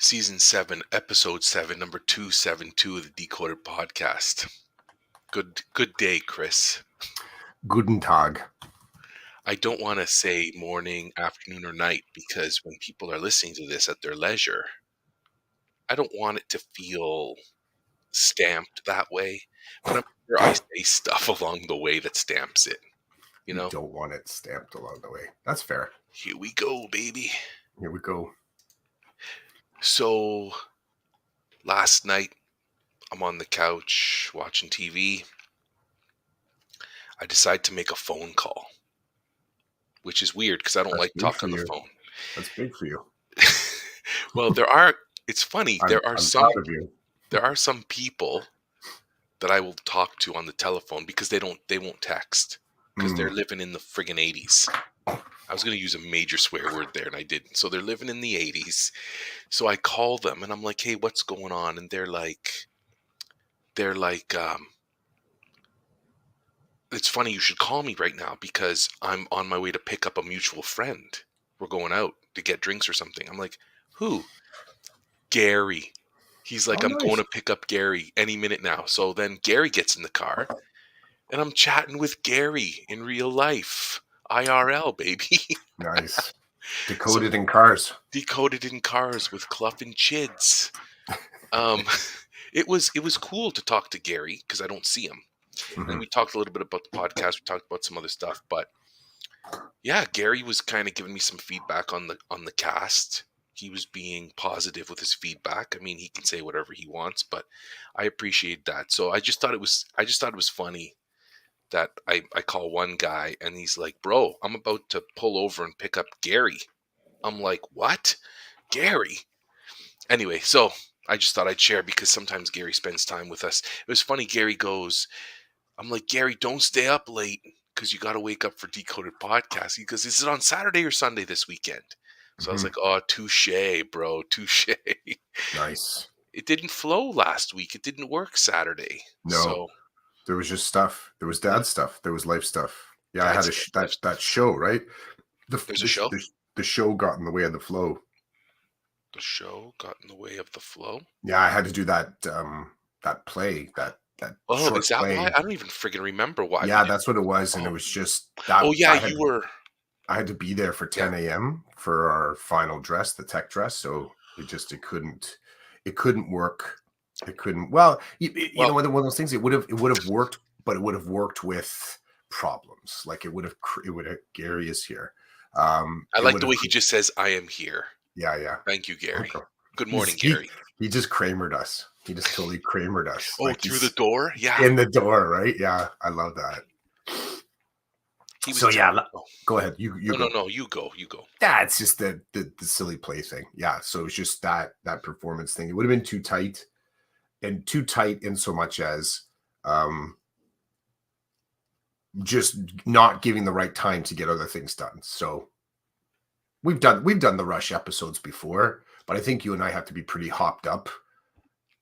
Season 7, Episode 7, number 272 of the Decoded Podcast. Good day, Chris. Guten Tag. I don't want to say morning, afternoon, or night because when people are listening to this at their leisure, I don't want it to feel stamped that way, but I'm sure I say stuff along the way that stamps it. You know? Don't want it stamped along the way. That's fair. Here we go, baby. Here we go. So, last night, I'm on the couch watching TV. I decide to make a phone call, which is weird because I don't like talking on the phone. That's big for you. Well, it's funny. I'm proud of you. There are some people that I will talk to on the telephone because they won't text because they're living in the friggin' 80s. I was going to use a major swear word there and I didn't. So they're living in the 80s. So I call them and I'm like, hey, what's going on? And they're like, it's funny you should call me right now because I'm on my way to pick up a mutual friend. We're going out to get drinks or something. I'm like, who? Gary. He's like, I'm going to pick up Gary any minute now. So then Gary gets in the car and I'm chatting with Gary in real life. IRL, baby. Nice. Decoded in cars. Decoded in cars with Clough and Chids. It was cool to talk to Gary because I don't see him. And we talked a little bit about the podcast. We talked about some other stuff, but yeah, Gary was kind of giving me some feedback on the cast. He was being positive with his feedback. I mean, he can say whatever he wants, but I appreciate that. So I just thought it was funny that I call one guy and he's like, bro, I'm about to pull over and pick up Gary. I'm like, what? Gary? Anyway, so I just thought I'd share because sometimes Gary spends time with us. It was funny. Gary goes, I'm like, Gary, don't stay up late because you got to wake up for Decoded Podcast. He goes, is it on Saturday or Sunday this weekend? So I was like, oh, touche, bro, touche. Nice. It didn't flow last week. It didn't work Saturday. No. So there was just stuff. There was dad stuff. There was life stuff. Yeah, I had that show, right? There's a show? The show got in the way of the flow. The show got in the way of the flow? Yeah, I had to do that play, that short is that play. why? I don't even friggin' remember why. Yeah, that's what it was, and it was just that. Oh yeah, I had to be there for 10 a.m. for our final dress, the tech dress. So it couldn't work. It couldn't. Well, you know, one of those things. It would have worked, but it would have worked with problems. Like it would have. Gary is here. I like the way he just says, "I am here." Yeah. Thank you, Gary. Okay. Good morning, Gary. He just Kramered us. He just totally Kramered us. Oh, like through the door? Yeah. In the door, right? Yeah, I love that. Go ahead. You go. No, you go. Yeah, it's just the silly play thing. Yeah, so it's just that performance thing. It would have been too tight in so much as just not giving the right time to get other things done. So we've done the rush episodes before, but I think you and I have to be pretty hopped up,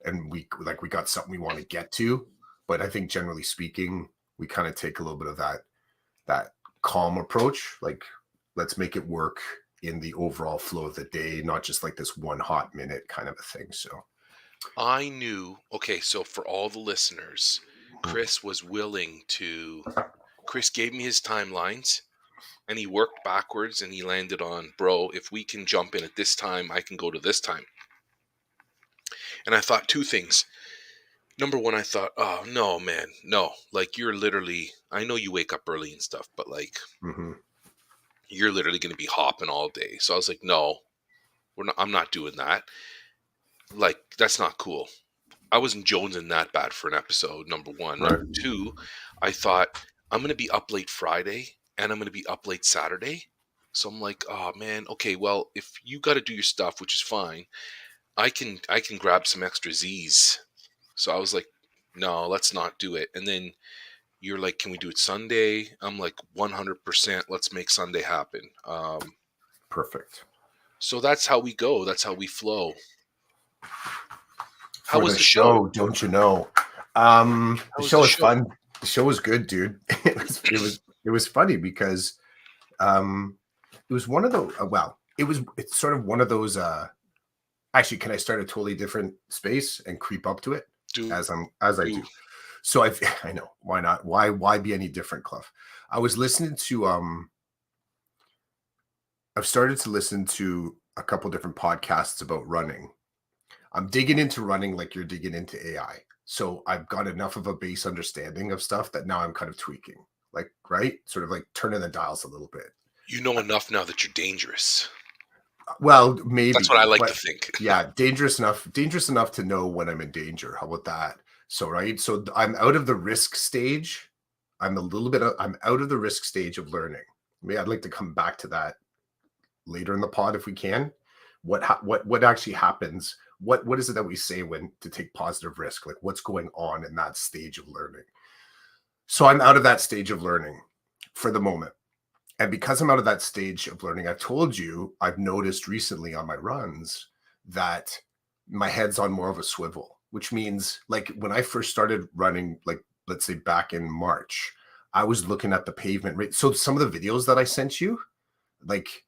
and we got something we want to get to. But I think generally speaking, we kind of take a little bit of that calm approach. Like, let's make it work in the overall flow of the day, not just like this one hot minute kind of a thing. So I knew. Okay, so for all the listeners, Chris gave me his timelines. And he worked backwards and he landed on, bro, if we can jump in at this time, I can go to this time. And I thought two things. Number one, I thought, oh, no, man, no. Like, you're literally, I know you wake up early and stuff, but like, you're literally going to be hopping all day. So I was like, no, I'm not doing that. Like, that's not cool. I wasn't jonesing that bad for an episode, number one. Right. Number two, I thought, I'm going to be up late Friday. And I'm going to be up late Saturday. So I'm like, oh man, okay, well, if you got to do your stuff, which is fine, I can grab some extra Z's. So I was like, no, let's not do it. And then you're like, can we do it Sunday? I'm like, 100%, let's make Sunday happen. Perfect. So that's how we go. That's how we flow. How was the show? Don't you know? The show was fun. The show was good, dude. It was funny because it was one of the it's sort of one of those actually, can I start a totally different space and creep up to it Do as I do do? So I know, why not? Why be any different, Clough? I was listening to I've started to listen to a couple different podcasts about running. I'm digging into running like you're digging into AI. So I've got enough of a base understanding of stuff that now I'm kind of tweaking. Like, right? Sort of like turning the dials a little bit. you know enough now that you're dangerous. Well, That's what I maybe, like to but think. yeah, dangerous enough to know when I'm in danger. How about that? So, right. So I'm out of the risk stage. I'm out of the risk stage of learning. Maybe I'd like to come back to that later in the pod if we can. What actually happens? What is it that we say when to take positive risk? Like what's going on in that stage of learning? So I'm out of that stage of learning for the moment. And because I'm out of that stage of learning, I've told you, I've noticed recently on my runs that my head's on more of a swivel, which means like when I first started running, like let's say back in March, I was looking at the pavement rate. So some of the videos that I sent you, like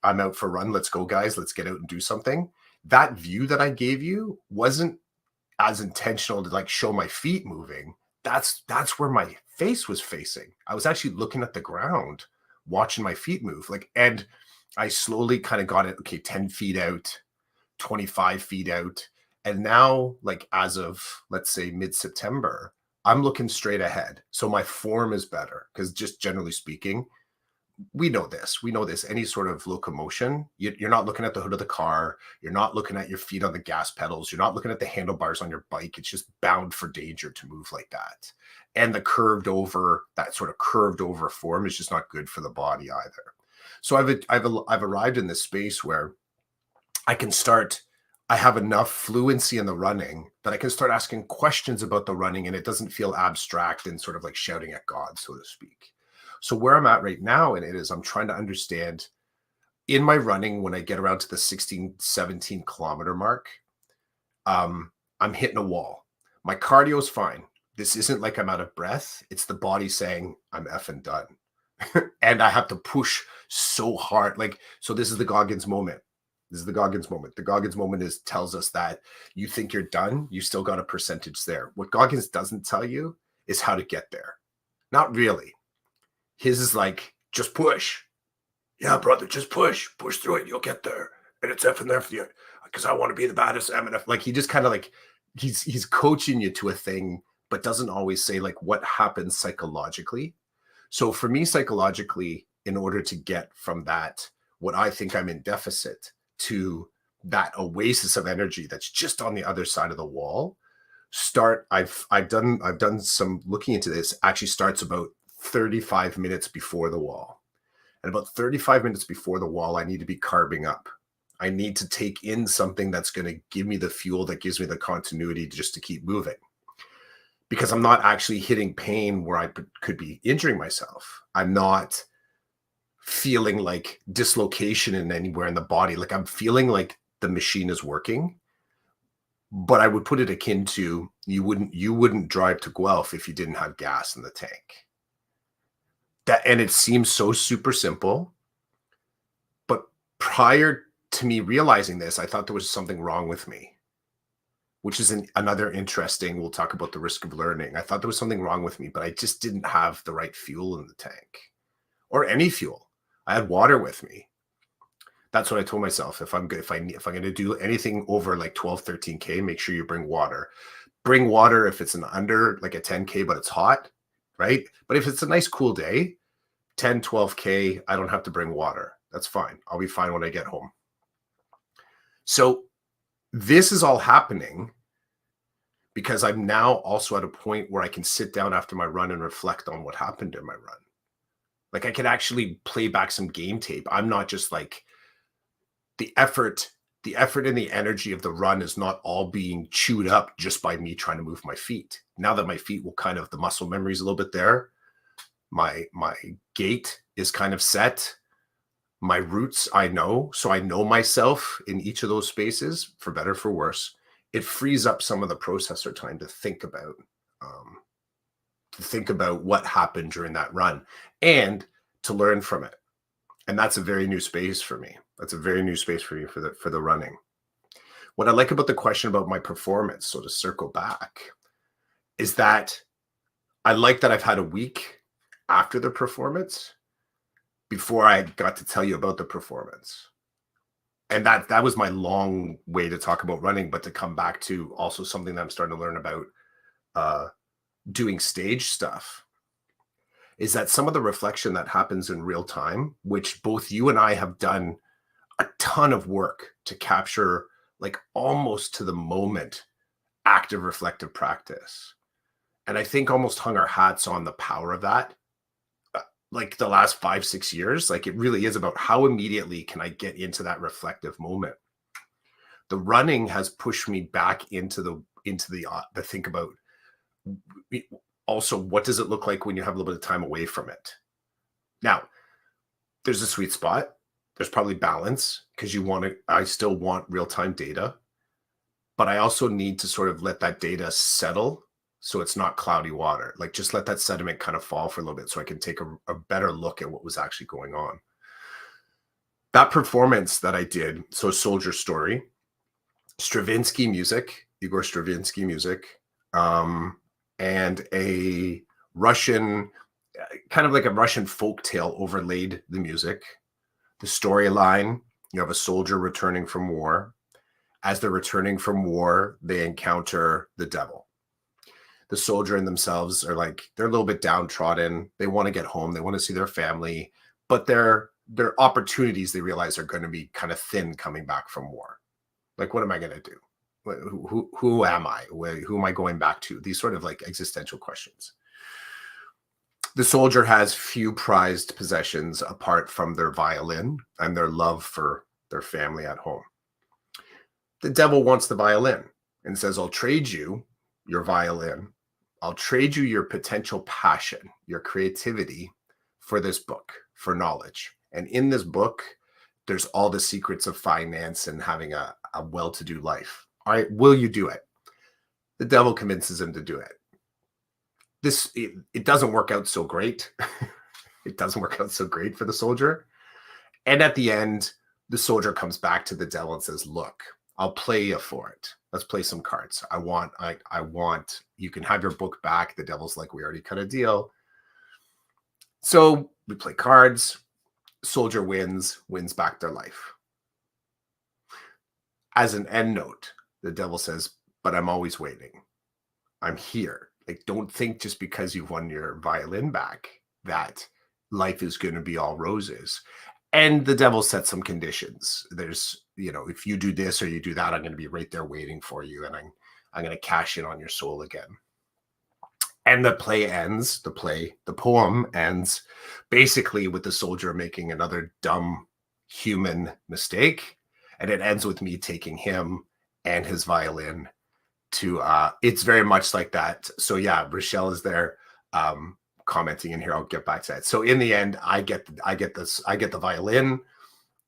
I'm out for a run, let's go guys, let's get out and do something. That view that I gave you wasn't as intentional to like show my feet moving. That's where my face was facing. I was actually looking at the ground, watching my feet move. Like, and I slowly kind of got it, okay, 10 feet out, 25 feet out. And now, like as of let's say mid-September, I'm looking straight ahead. So my form is better because just generally speaking, we know this. We know this. Any sort of locomotion, you're not looking at the hood of the car. You're not looking at your feet on the gas pedals. You're not looking at the handlebars on your bike. It's just bound for danger to move like that. And that sort of curved over form is just not good for the body either. So I've arrived in this space where I can start. I have enough fluency in the running that I can start asking questions about the running, and it doesn't feel abstract and sort of like shouting at God, so to speak. So where I'm at right now, and it is, I'm trying to understand in my running when I get around to the 16, 17 kilometer mark, I'm hitting a wall. My cardio is fine. This isn't like I'm out of breath. It's the body saying I'm effing done. And I have to push so hard. Like, so this is the Goggins moment. This is the Goggins moment. The Goggins moment tells us that you think you're done. You still got a percentage there. What Goggins doesn't tell you is how to get there. Not really. His is like, just push. Yeah, brother, just push. Push through it. You'll get there. And it's effing there for you. Because I want to be the baddest MNF. Like he just kind of like he's coaching you to a thing, but doesn't always say like what happens psychologically. So for me, psychologically, in order to get from that, what I think I'm in deficit to that oasis of energy that's just on the other side of the wall, I've done some looking into this, actually starts about 35 minutes before the wall. And about 35 minutes before the wall, I need to be carbing up. I need to take in something that's going to give me the fuel that gives me the continuity just to keep moving. Because I'm not actually hitting pain where I could be injuring myself. I'm not feeling like dislocation in anywhere in the body. Like I'm feeling like the machine is working. But I would put it akin to you wouldn't drive to Guelph if you didn't have gas in the tank. And it seems so super simple. But prior to me realizing this, I thought there was something wrong with me, which is another interesting, we'll talk about the risk of learning. I thought there was something wrong with me, but I just didn't have the right fuel in the tank or any fuel. I had water with me. That's what I told myself. If I'm going to do anything over like 12, 13K, make sure you bring water. Bring water if it's an under like a 10K, but it's hot, right? But if it's a nice cool day, 10, 12K, I don't have to bring water. That's fine. I'll be fine when I get home. So this is all happening because I'm now also at a point where I can sit down after my run and reflect on what happened in my run. Like I can actually play back some game tape. I'm not just like the effort and the energy of the run is not all being chewed up just by me trying to move my feet. Now that my feet will kind of, the muscle memory is a little bit there. My gait is kind of set. My roots, I know. So I know myself in each of those spaces, for better, for worse. It frees up some of the processor time to think about what happened during that run and to learn from it. And that's a very new space for me. That's a very new space for me for the running. what I like about the question about my performance, so to circle back, is that I like that I've had a week after the performance before I got to tell you about the performance. And that was my long way to talk about running, but to come back to also something that I'm starting to learn about doing stage stuff, is that some of the reflection that happens in real time, which both you and I have done a ton of work to capture, like almost to the moment, active reflective practice. And I think almost hung our hats on the power of that, like the last 5-6 years. Like, it really is about how immediately can I get into that reflective moment. The running has pushed me back into the think about also, what does it look like when you have a little bit of time away from it? Now, there's a sweet spot. There's probably balance, because I still want real-time data, but I also need to sort of let that data settle so it's not cloudy water. Like, just let that sediment kind of fall for a little bit so I can take a better look at what was actually going on. That performance that I did, so Soldier Story, Stravinsky music, Igor Stravinsky music, and a Russian, kind of like a Russian folktale overlaid the music. The storyline, you have a soldier returning from war. As they're returning from war, they encounter the devil. The soldier and themselves are like, they're a little bit downtrodden. They want to get home. They want to see their family, but their opportunities, they realize, are going to be kind of thin coming back from war. Like, what am I going to do? Who am I? Who am I going back to? These sort of like existential questions. The soldier has few prized possessions apart from their violin and their love for their family at home. The devil wants the violin and says, I'll trade you your violin. I'll trade you your potential passion, your creativity, for this book, for knowledge. And in this book, there's all the secrets of finance and having a well-to-do life. All right, will you do it? The devil convinces him to do it. It doesn't work out so great. It doesn't work out so great for the soldier. And at the end, the soldier comes back to the devil and says, look, I'll play you for it. Let's play some cards. I want, you can have your book back. The devil's like, we already cut a deal. So we play cards. Soldier wins back their life. As an end note, the devil says, but I'm always waiting. I'm here. Like, don't think just because you've won your violin back that life is going to be all roses. And the devil sets some conditions. There's, if you do this or you do that, I'm going to be right there waiting for you. And I'm going to cash in on your soul again. And the poem ends basically with the soldier making another dumb human mistake. And it ends with me taking him and his violin to, it's very much like that. So yeah, Rochelle is there commenting in here. I'll get back to that. So in the end, I get the violin,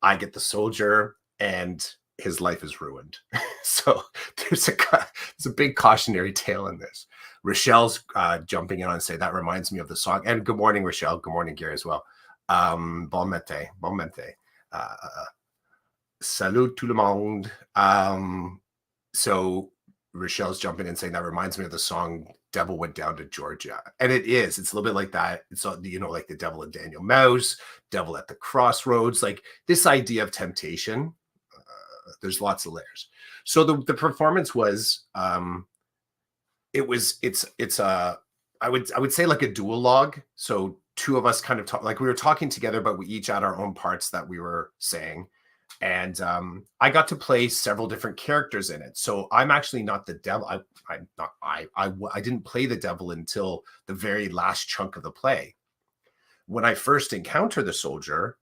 I get the soldier, and his life is ruined. So there's a big cautionary tale in this. Rochelle's jumping in on and say, that reminds me of the song. And good morning, Rochelle. Good morning, Gary, as well. Bon mente. Salut tout le monde. So Rochelle's jumping in saying that reminds me of the song Devil Went Down to Georgia. And it is. It's a little bit like that. It's, like the devil and Daniel Mouse, devil at the crossroads, like this idea of temptation. There's lots of layers. So the performance was, I would say like a duologue. So two of us kind of talk, like we were talking together, but we each had our own parts that we were saying. And I got to play several different characters in it. So I'm actually not the devil. I didn't play the devil until the very last chunk of the play. When I first encounter the soldier,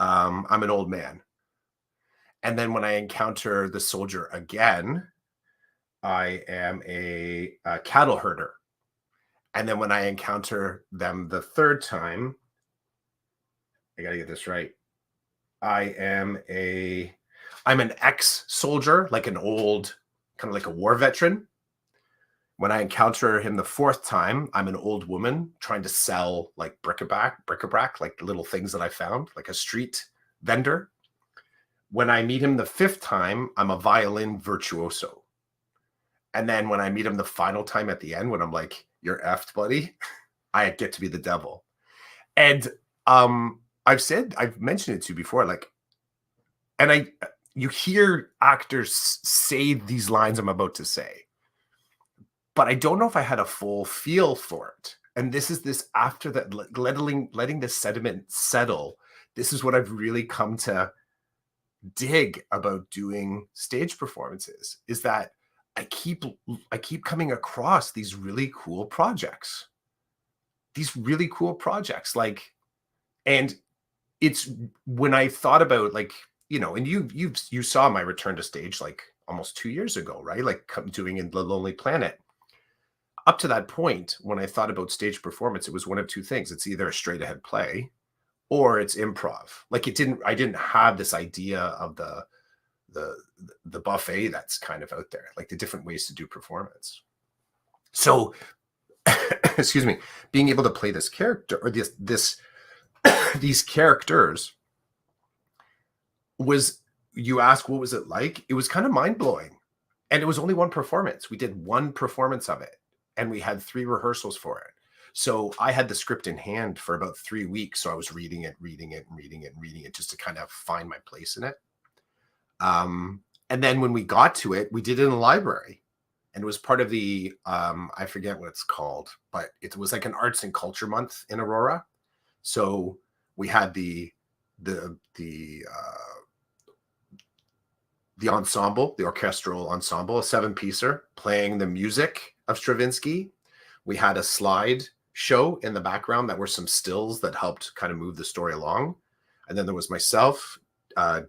I'm an old man. And then when I encounter the soldier again, I am a cattle herder. And then when I encounter them the third time, I got to get this right. I'm an ex-soldier, like an old, kind of like a war veteran. When I encounter him the fourth time, I'm an old woman trying to sell like bric-a-brac, like the little things that I found, like a street vendor. When I meet him the fifth time, I'm a violin virtuoso. And then when I meet him the final time at the end, when I'm like, "You're effed, buddy," I get to be the devil. And I've mentioned it to you before, like, and you hear actors say these lines I'm about to say, but I don't know if I had a full feel for it. And this after that, letting the sediment settle. This is what I've really come to dig about doing stage performances, is that I keep I keep coming across these really cool projects. These really cool projects, like, and it's when I thought about, like, and you saw my return to stage like almost 2 years ago, right? Like doing in The Lonely Planet. Up to that point, when I thought about stage performance, it was one of two things. It's either a straight ahead play or it's improv. Like I didn't have this idea of the the buffet that's kind of out there, like the different ways to do performance. So, excuse me, being able to play this character or this these characters was, you ask what was it like? It was kind of mind blowing, and it was only one performance. We did one performance of it, and we had 3 rehearsals for it. So I had the script in hand for about 3 weeks. So I was reading it, reading it, and reading it, and reading it just to kind of find my place in it. And then when we got to it, we did it in a library, and it was part of the I forget what it's called, but it was like an arts and culture month in Aurora. So we had the ensemble, the orchestral ensemble, a 7-piecer playing the music of Stravinsky. We had a slide show in the background that were some stills that helped kind of move the story along. And then there was myself,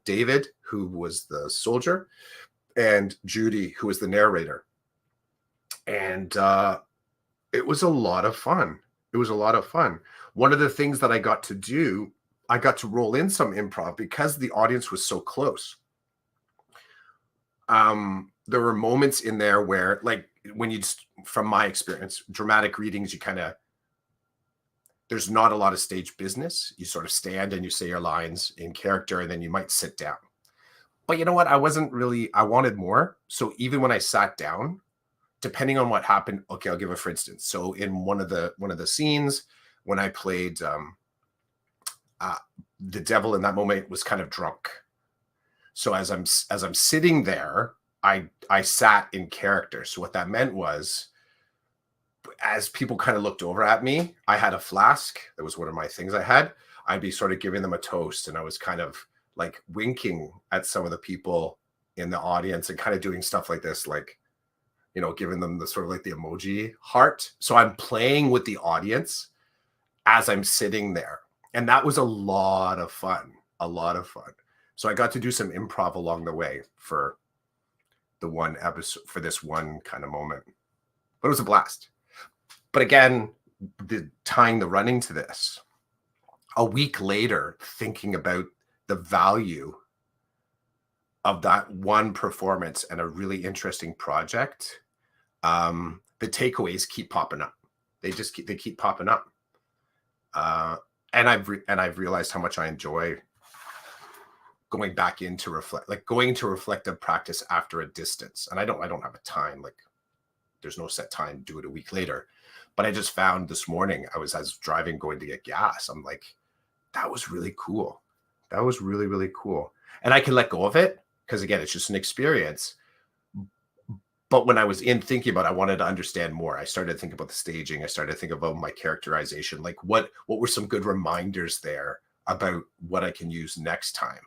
David, who was the soldier, and Judy, who was the narrator. And it was a lot of fun. It was a lot of fun. One of the things that I got to do, I got to roll in some improv because the audience was so close. There were moments in there where, like, when you just, from my experience, dramatic readings, you kind of, there's not a lot of stage business. You sort of stand and you say your lines in character, and then you might sit down. But you know what? I wanted more. So even when I sat down, depending on what happened, okay, I'll give a for instance. So in one of the scenes, when I played the devil, in that moment was kind of drunk. So as I'm sitting there, I sat in character. So what that meant was, as people kind of looked over at me, I had a flask. That was one of my things I had. I'd be sort of giving them a toast, and I was kind of like winking at some of the people in the audience and kind of doing stuff like this, like, giving them the sort of like the emoji heart. So I'm playing with the audience as I'm sitting there. And that was a lot of fun, a lot of fun. So I got to do some improv along the way for the one episode, for this one kind of moment. But it was a blast. But again, tying the running to this, a week later, thinking about the value of that one performance and a really interesting project, the takeaways keep popping up. They keep popping up. And I've realized how much I enjoy going back into going into reflective practice after a distance. And I don't have a time, like there's no set time, do it a week later. But I just found this morning, I was driving, going to get gas. I'm like, that was really cool. That was really, really cool. And I can let go of it because, again, it's just an experience. But when I was thinking about it, I wanted to understand more. I started to think about the staging. I started to think about my characterization. Like what were some good reminders there about what I can use next time?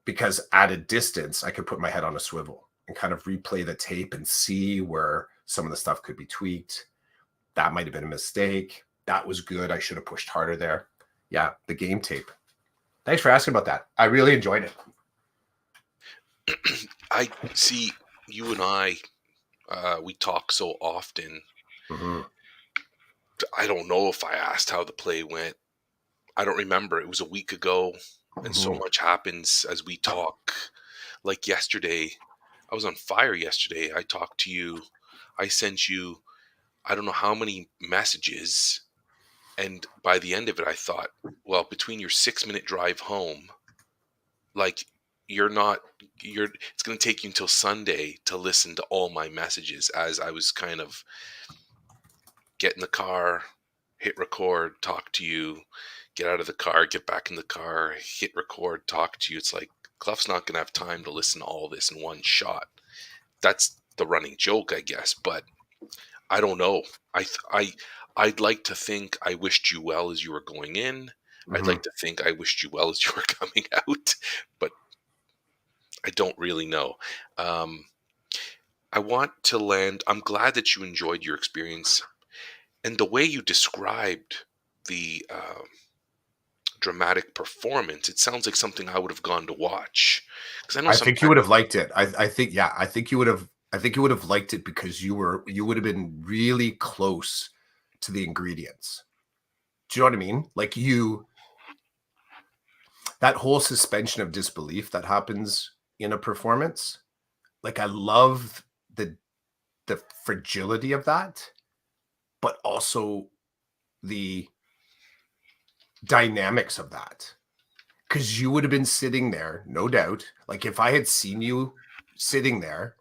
Because at a distance, I could put my head on a swivel and kind of replay the tape and see where some of the stuff could be tweaked. That might have been a mistake. That was good. I should have pushed harder there. Yeah, the game tape. Thanks for asking about that. I really enjoyed it. I see you and I, we talk so often. Mm-hmm. I don't know if I asked how the play went. I don't remember. It was a week ago, and so much happens as we talk. Like yesterday, I was on fire yesterday. I talked to you. I sent you, I don't know how many messages. And by the end of it, I thought, well, between your 6-minute drive home like you're not you're it's going to take you until Sunday to listen to all my messages as I was kind of get in the car, hit record, talk to you, get out of the car, get back in the car, hit record, talk to you. It's like Clough's not going to have time to listen to all this in one shot. That's the running joke, I guess, but I don't know. I'd like to think I wished you well as you were going in. I'd Mhm. like to think I wished you well as you were coming out, but I don't really know. Um, I want to land. I'm glad that you enjoyed your experience and the way you described the dramatic performance. It sounds like something I would have gone to watch because I know I think you would sometimes. have liked it. I think, yeah, I think you would have. I think you would have liked it because you would have been really close to the ingredients. Do you know what I mean? Like that whole suspension of disbelief that happens in a performance. Like I love the fragility of that, but also the dynamics of that. Because you would have been sitting there, no doubt. Like if I had seen you sitting there,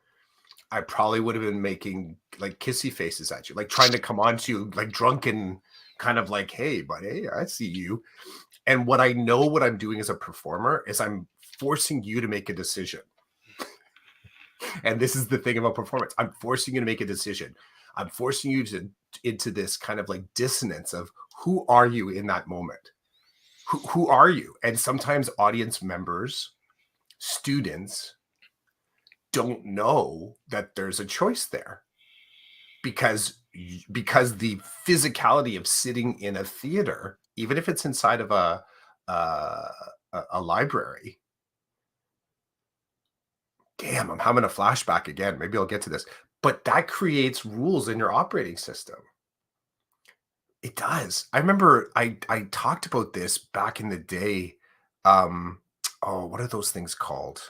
I probably would have been making like kissy faces at you, like trying to come on to you, like drunken, kind of like, hey, buddy, I see you. And what I know what I'm doing as a performer is I'm forcing you to make a decision. And this is the thing about performance. I'm forcing you to make a decision. I'm forcing you to into this kind of like dissonance of who are you in that moment? Who are you? And sometimes audience members, students don't know that there's a choice there because the physicality of sitting in a theater, even if it's inside of uh, a library. Damn, I'm having a flashback again. Maybe I'll get to this, but that creates rules in your operating system. It does. I remember I talked about this back in the day. Um, oh, what are those things called?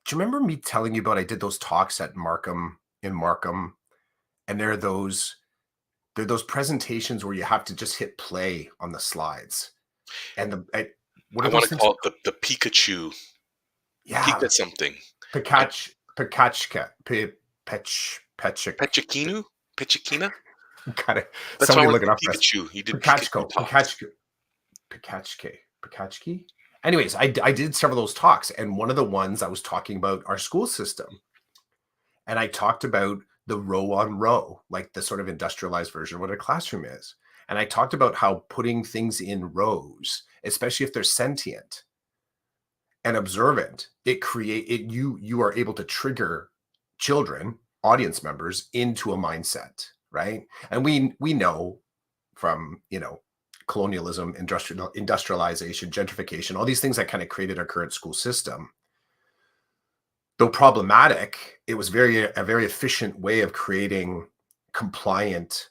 Do you remember me telling you about I did those talks at Markham in Markham, and there are those presentations where you have to just hit play on the slides, and what I are want those to things? call it the Pikachu. Yeah, Pika something. I, Pikachka, Pechik. Pechikinu? Pechikina? Got it. That's why I Somebody want look to it say up for us. Pikachu. You did Pikachu Pikachko, talks. Pikachki. Anyways, I did several of those talks, and one of the ones I was talking about our school system, and I talked about the row on row, like the sort of industrialized version of what a classroom is. And I talked about how putting things in rows, especially if they're sentient and observant, you are able to trigger children, audience members into a mindset, right? And we know from colonialism, industrialization, gentrification, all these things that kind of created our current school system. Though problematic, it was a very efficient way of creating compliant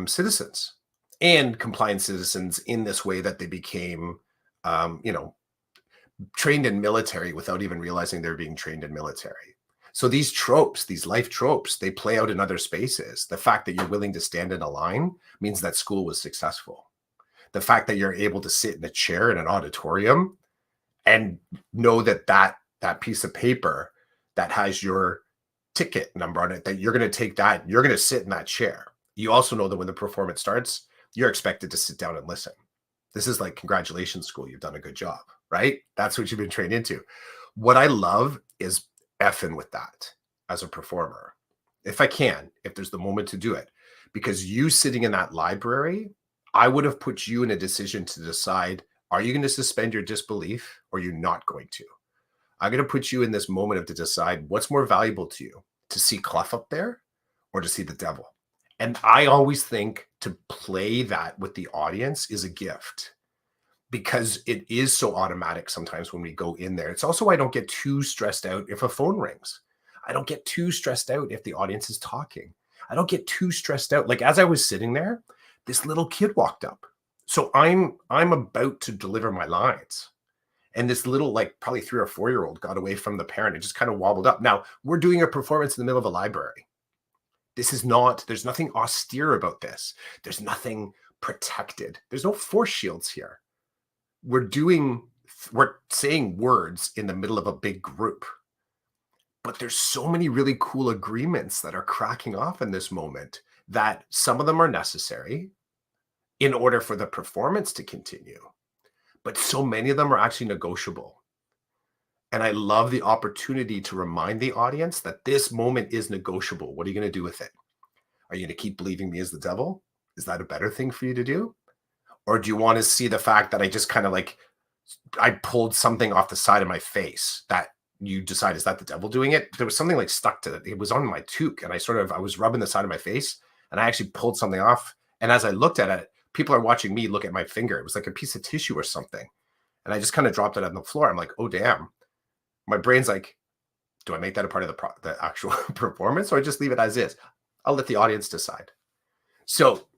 citizens and compliant citizens in this way that they became, you know, trained in military without even realizing they're being trained in military. So these tropes, these life tropes, they play out in other spaces. The fact that you're willing to stand in a line means that school was successful. The fact that you're able to sit in a chair in an auditorium and know that piece of paper that has your ticket number on it, that you're going to take that, you're going to sit in that chair. You also know that when the performance starts, you're expected to sit down and listen. This is like, congratulations, school, you've done a good job, right? That's what you've been trained into. What I love is effing with that as a performer, if I can, if there's the moment to do it. Because you sitting in that library, I would have put you in a decision to decide, are you going to suspend your disbelief or are you not going to? I'm going to put you in this moment of to decide what's more valuable to you, to see Clough up there or to see the devil. And I always think to play that with the audience is a gift because it is so automatic sometimes when we go in there. It's also why I don't get too stressed out if a phone rings. I don't get too stressed out if the audience is talking. I don't get too stressed out. Like as I was sitting there, this little kid walked up. So I'm about to deliver my lines. And this little, like probably 3 or 4 year old got away from the parent and just kind of wobbled up. Now we're doing a performance in the middle of a library. This is not, there's nothing austere about this. There's nothing protected. There's no force shields here. We're doing we're saying words in the middle of a big group, but there's so many really cool agreements that are cracking off in this moment that some of them are necessary in order for the performance to continue, but so many of them are actually negotiable. And I love the opportunity to remind the audience that this moment is negotiable. What are you going to do with it? Are you going to keep believing me as the devil? Is that a better thing for you to do? Or do you want to see the fact that I just kind of like, I pulled something off the side of my face that you decide, is that the devil doing it? There was something like stuck to it. It was on my toque, and I was rubbing the side of my face, and I actually pulled something off. And as I looked at it, people are watching me look at my finger. It was like a piece of tissue or something. And I just kind of dropped it on the floor. I'm like, oh, damn. My brain's like, do I make that a part of the actual performance, or I just leave it as is? I'll let the audience decide. So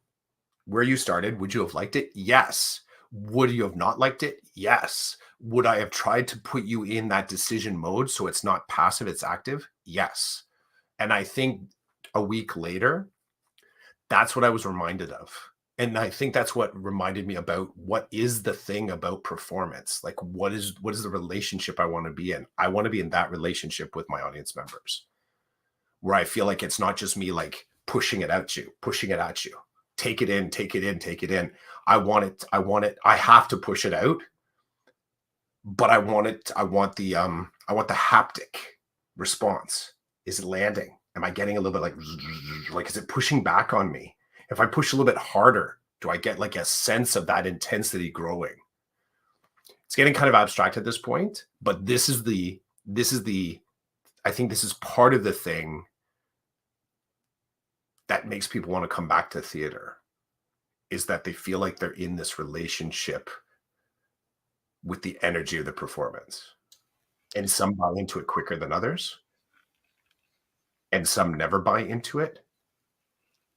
where you started, would you have liked it? Yes. Would you have not liked it? Yes. Would I have tried to put you in that decision mode so it's not passive, it's active? Yes. And I think a week later, that's what I was reminded of. And I think that's what reminded me about what is the thing about performance? Like what is the relationship I want to be in? I want to be in that relationship with my audience members, where I feel like it's not just me like pushing it at you. Take it in, take it in, take it in. I want it. I have to push it out, but I want the haptic response. Is it landing? Am I getting a little bit like is it pushing back on me? If I push a little bit harder, do I get like a sense of that intensity growing? It's getting kind of abstract at this point, but this is the I think this is part of the thing that makes people want to come back to theater, is that they feel like they're in this relationship with the energy of the performance. And some buy into it quicker than others, and some never buy into it.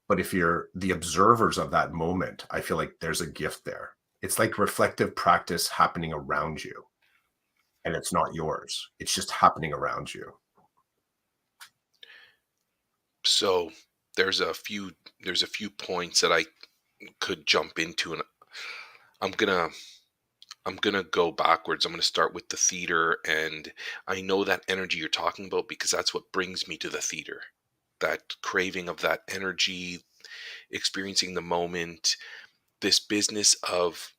But if you're the observers of that moment, I feel like there's a gift there. It's like reflective practice happening around you, and it's not yours. It's just happening around you. So there's a few points that I could jump into, and I'm gonna go backwards. I'm gonna start with the theater, and I know that energy you're talking about because that's what brings me to the theater. That craving of that energy, experiencing the moment, this business of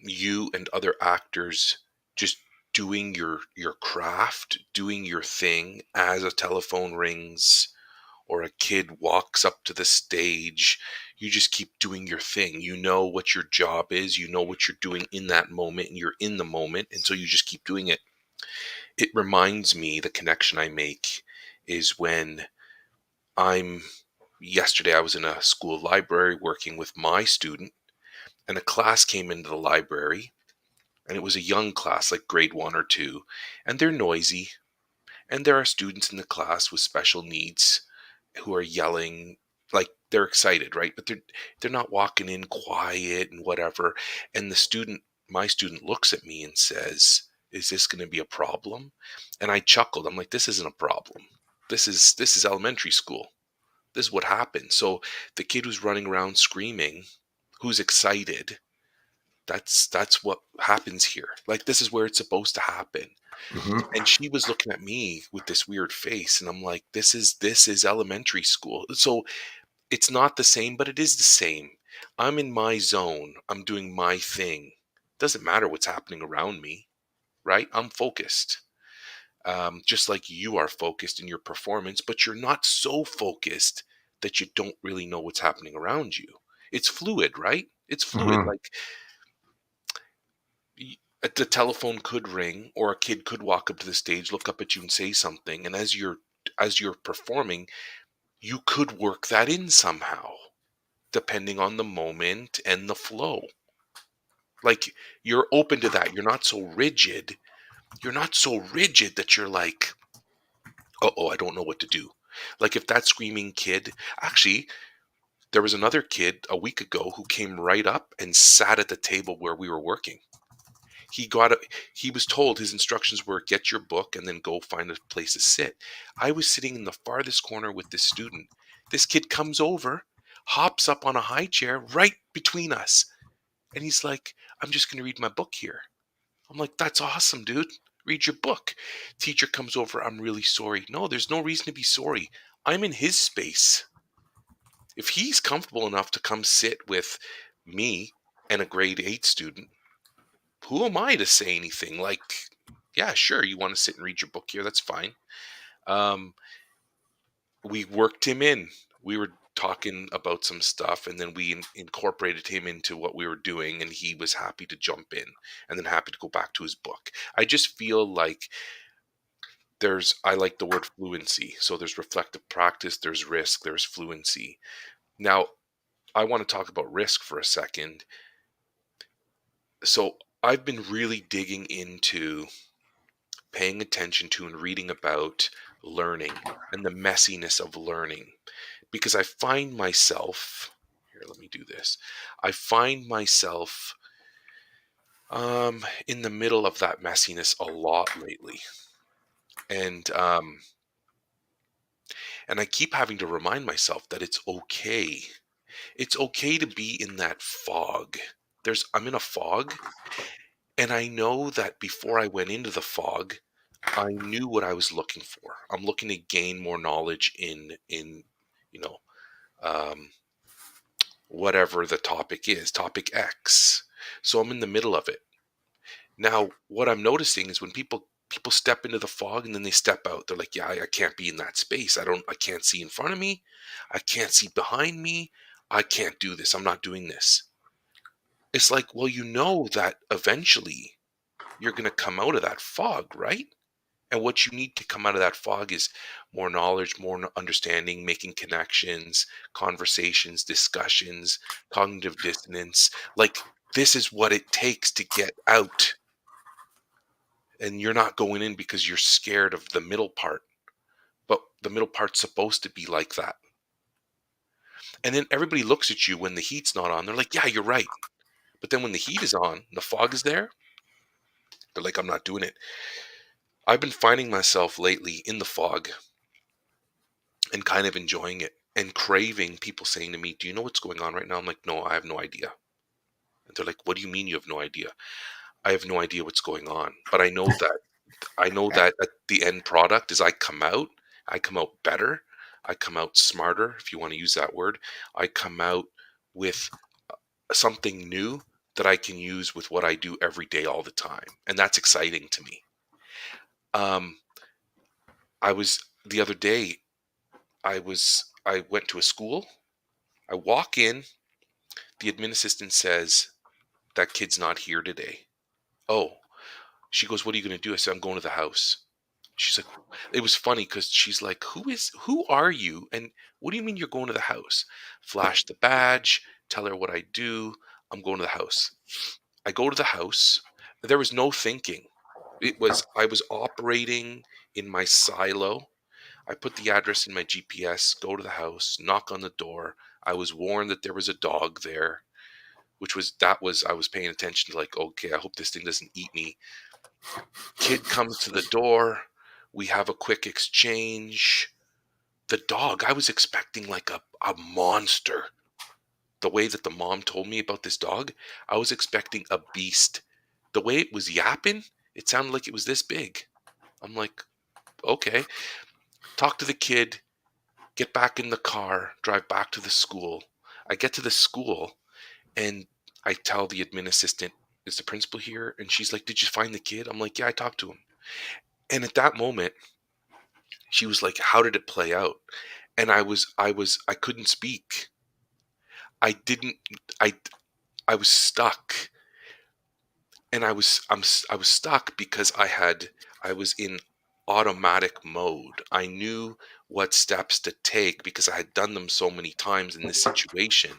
you and other actors just doing your craft, doing your thing as a telephone rings or a kid walks up to the stage. You just keep doing your thing. You know what your job is, you know what you're doing in that moment, and you're in the moment, and so you just keep doing it. It reminds me, the connection I make is when I'm yesterday I was in a school library working with my student, and a class came into the library, and it was a young class like grade 1 or 2, and they're noisy, and there are students in the class with special needs who are yelling, like they're excited, right? But they're not walking in quiet and whatever. And my student looks at me and says, is this going to be a problem? And I chuckled. I'm like, this isn't a problem. This is elementary school. This is what happened. So the kid who's running around screaming, who's excited, that's what happens here. Like, this is where it's supposed to happen. Mhm. And she was looking at me with this weird face, and I'm like, this is elementary school. So it's not the same, but it is the same. I'm in my zone. I'm doing my thing. Doesn't matter what's happening around me, right? I'm focused. Just like you are focused in your performance, but you're not so focused that you don't really know what's happening around you. It's fluid, right? It's fluid. Mhm. Like, the telephone could ring, or a kid could walk up to the stage, look up at you and say something, and as you're performing, you could work that in somehow, depending on the moment and the flow. Like, you're open to that. You're not so rigid. You're not so rigid that you're like, oh, I don't know what to do. Like, if that screaming kid, actually, there was another kid a week ago who came right up and sat at the table where we were working. He got a, he was told, his instructions were, get your book and then go find a place to sit. I was sitting in the farthest corner with this student. This kid comes over, hops up on a high chair right between us, and he's like, I'm just going to read my book here. I'm like, that's awesome, dude. Read your book. Teacher comes over. I'm really sorry. No, there's no reason to be sorry. I'm in his space. If he's comfortable enough to come sit with me and a grade 8 student, who am I to say anything? Like, yeah, sure, you want to sit and read your book here, that's fine. Um, we worked him in. We were talking about some stuff, and then we incorporated him into what we were doing, and he was happy to jump in and then happy to go back to his book. I just feel like I like the word fluency. So there's reflective practice, there's risk, there's fluency. Now, I want to talk about risk for a second. So I've been really digging into paying attention to and reading about learning and the messiness of learning, because I find myself here, let me do this. I find myself in the middle of that messiness a lot lately. And I keep having to remind myself that it's okay. It's okay to be in that fog. I'm in a fog, and I know that before I went into the fog, I knew what I was looking for. I'm looking to gain more knowledge in you know um, whatever the topic is, topic X. So I'm in the middle of it. Now, what I'm noticing is when people step into the fog and then they step out, they're like, "Yeah, I can't be in that space. I can't see in front of me. I can't see behind me. I can't do this. I'm not doing this." It's like, well, you know that eventually you're going to come out of that fog, right? And what you need to come out of that fog is more knowledge, more understanding, making connections, conversations, discussions, cognitive dissonance. Like, this is what it takes to get out. And you're not going in because you're scared of the middle part. But the middle part's supposed to be like that. And then everybody looks at you when the heat's not on. They're like, yeah, you're right. But then when the heat is on, the fog is there, they're like, I'm not doing it. I've been finding myself lately in the fog and kind of enjoying it and craving people saying to me, "Do you know what's going on right now?" I'm like, "No, I have no idea." And they're like, "What do you mean you have no idea?" I have no idea what's going on, but I know that at the end product is I come out better, I come out smarter, if you want to use that word. I come out with something new that I can use with what I do every day all the time, and that's exciting to me. Um, I was the other day. I went to a school. I walk in. The admin assistant says, "That kid's not here today." Oh, she goes, "What are you going to do?" I said, "I'm going to the house." She's like, it was funny because she's like, who are you? And what do you mean you're going to the house? Flash the badge, tell her what I do. I'm going to the house. I go to the house. There was no thinking. I was operating in my silo. I put the address in my GPS, go to the house, knock on the door. I was warned that there was a dog there, I was paying attention to, like, okay, I hope this thing doesn't eat me. Kid comes to the door. We have a quick exchange. The dog, I was expecting like a monster. The way that the mom told me about this dog, I was expecting a beast. The way it was yapping, it sounded like it was this big. I'm like, okay. Talk to the kid, get back in the car, drive back to the school. I get to the school and I tell the admin assistant, "Is the principal here?" And she's like, "Did you find the kid?" I'm like, "Yeah, I talked to him." And at that moment, she was like, "How did it play out?" And I couldn't speak. I didn't, I, I was stuck. And I was stuck because I was in automatic mode. I knew what steps to take because I had done them so many times in this situation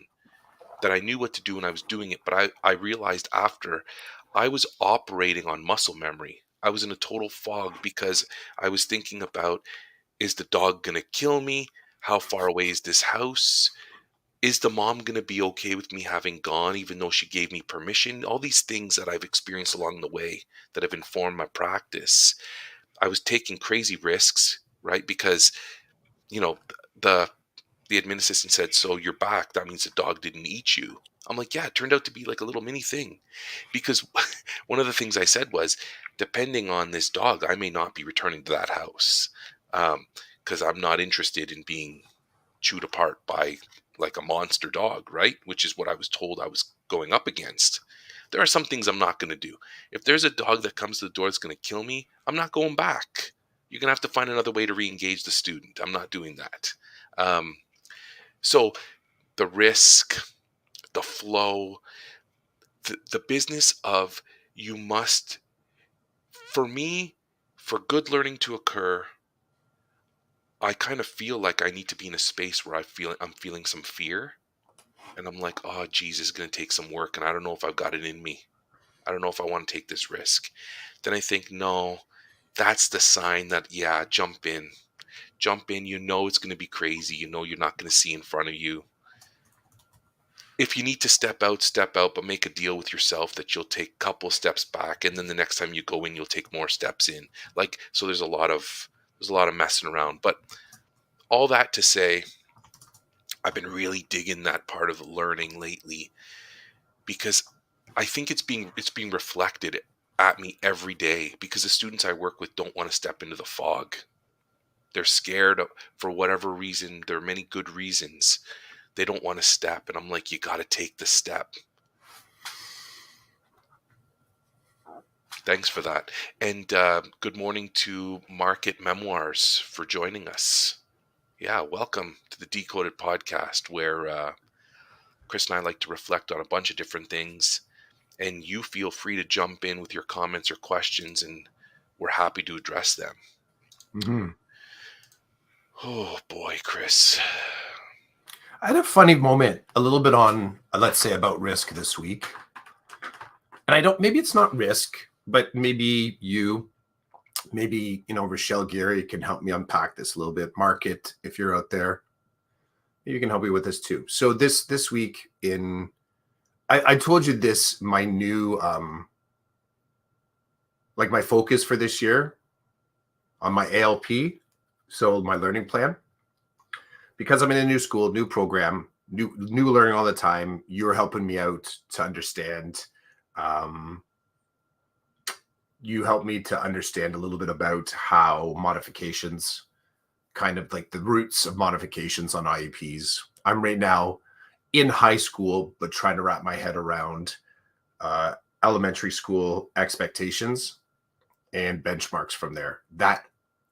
that I knew what to do and I was doing it. But I realized after I was operating on muscle memory. I was in a total fog because I was thinking about, is the dog going to kill me? How far away is this house? Is the mom going to be okay with me having gone, even though she gave me permission? All these things that I've experienced along the way that have informed my practice. I was taking crazy risks, right? Because, you know, the the admin assistant said, "So you're back. That means the dog didn't eat you." I'm like, "Yeah, it turned out to be like a little mini thing." Because one of the things I said was, depending on this dog, I may not be returning to that house. Because I'm not interested in being chewed apart by like a monster dog, right? Which is what I was told I was going up against. There are some things I'm not going to do. If there's a dog that comes to the door that's going to kill me, I'm not going back. You're going to have to find another way to re-engage the student. I'm not doing that. So the risk, the flow, the business of you must, for me, for good learning to occur, I kind of feel like I need to be in a space where I'm feeling some fear, and I'm like, oh, geez, it's going to take some work, and I don't know if I've got it in me. I don't know if I want to take this risk. Then I think, no, that's the sign that, yeah, jump in. Jump in. You know it's going to be crazy. You know you're not going to see in front of you. If you need to step out, but make a deal with yourself that you'll take a couple steps back, and then the next time you go in, you'll take more steps in. Like, so there's a lot of messing around. But all that to say, I've been really digging that part of learning lately, because I think it's being reflected at me every day, because the students I work with don't want to step into the fog. They're scared for whatever reason. There are many good reasons. They don't want to step, and I'm like, you got to take the step. Thanks for that. And good morning to Market Memoirs for joining us. Yeah, welcome to the Decoded Podcast, where Chris and I like to reflect on a bunch of different things, and you feel free to jump in with your comments or questions, and we're happy to address them. Mm-hmm. Oh boy, Chris. I had a funny moment a little bit on, let's say, about risk this week. And maybe it's not risk, but maybe Rochelle Gary can help me unpack this a little bit. Market, if you're out there, you can help me with this too. So this week I told you this, my new, like my focus for this year on my ALP. So my learning plan, because I'm in a new school, new program, new learning all the time. You're helping me out to understand. You helped me to understand a little bit about how modifications, kind of like the roots of modifications on IEPs. I'm right now in high school, but trying to wrap my head around elementary school expectations and benchmarks from there that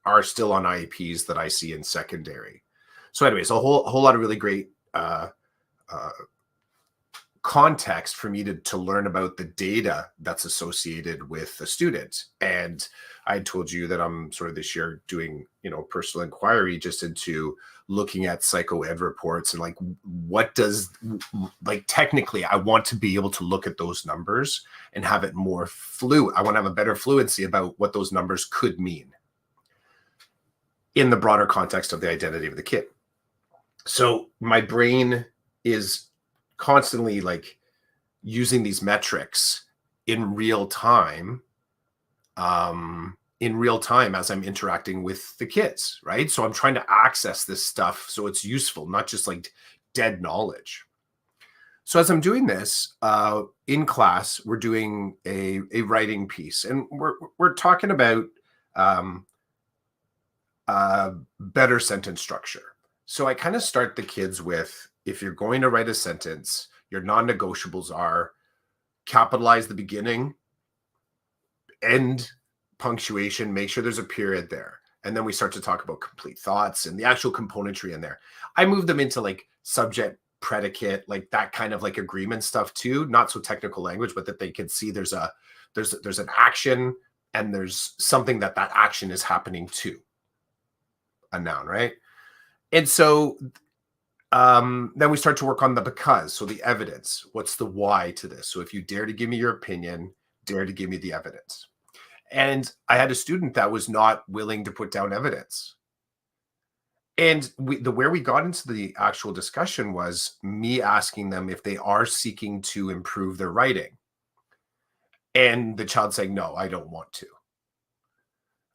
are still on IEPs that I see in secondary. So anyways, a whole lot of really great context for me to learn about the data that's associated with the student. And I told you that I'm sort of this year doing, personal inquiry just into looking at psychoed reports and like, what does, like, technically I want to be able to look at those numbers and have it more fluid. I want to have a better fluency about what those numbers could mean in the broader context of the identity of the kid. So my brain is constantly like using these metrics in real time as I'm interacting with the kids, right? So I'm trying to access this stuff so it's useful, not just like dead knowledge. So as I'm doing this in class, we're doing a writing piece, and we're talking about better sentence structure. So I kind of start the kids with, if you're going to write a sentence, your non-negotiables are capitalize the beginning, end, punctuation, make sure there's a period there. And then we start to talk about complete thoughts and the actual componentry in there. I move them into like subject, predicate, like that kind of like agreement stuff too, not so technical language, but that they can see there's an action and there's something that action is happening to a noun, right? And so then we start to work on the because. So the evidence, what's the why to this? So if you dare to give me your opinion, dare to give me the evidence. And I had a student that was not willing to put down evidence. And where we got into the actual discussion was me asking them if they are seeking to improve their writing. And the child saying, no, I don't want to.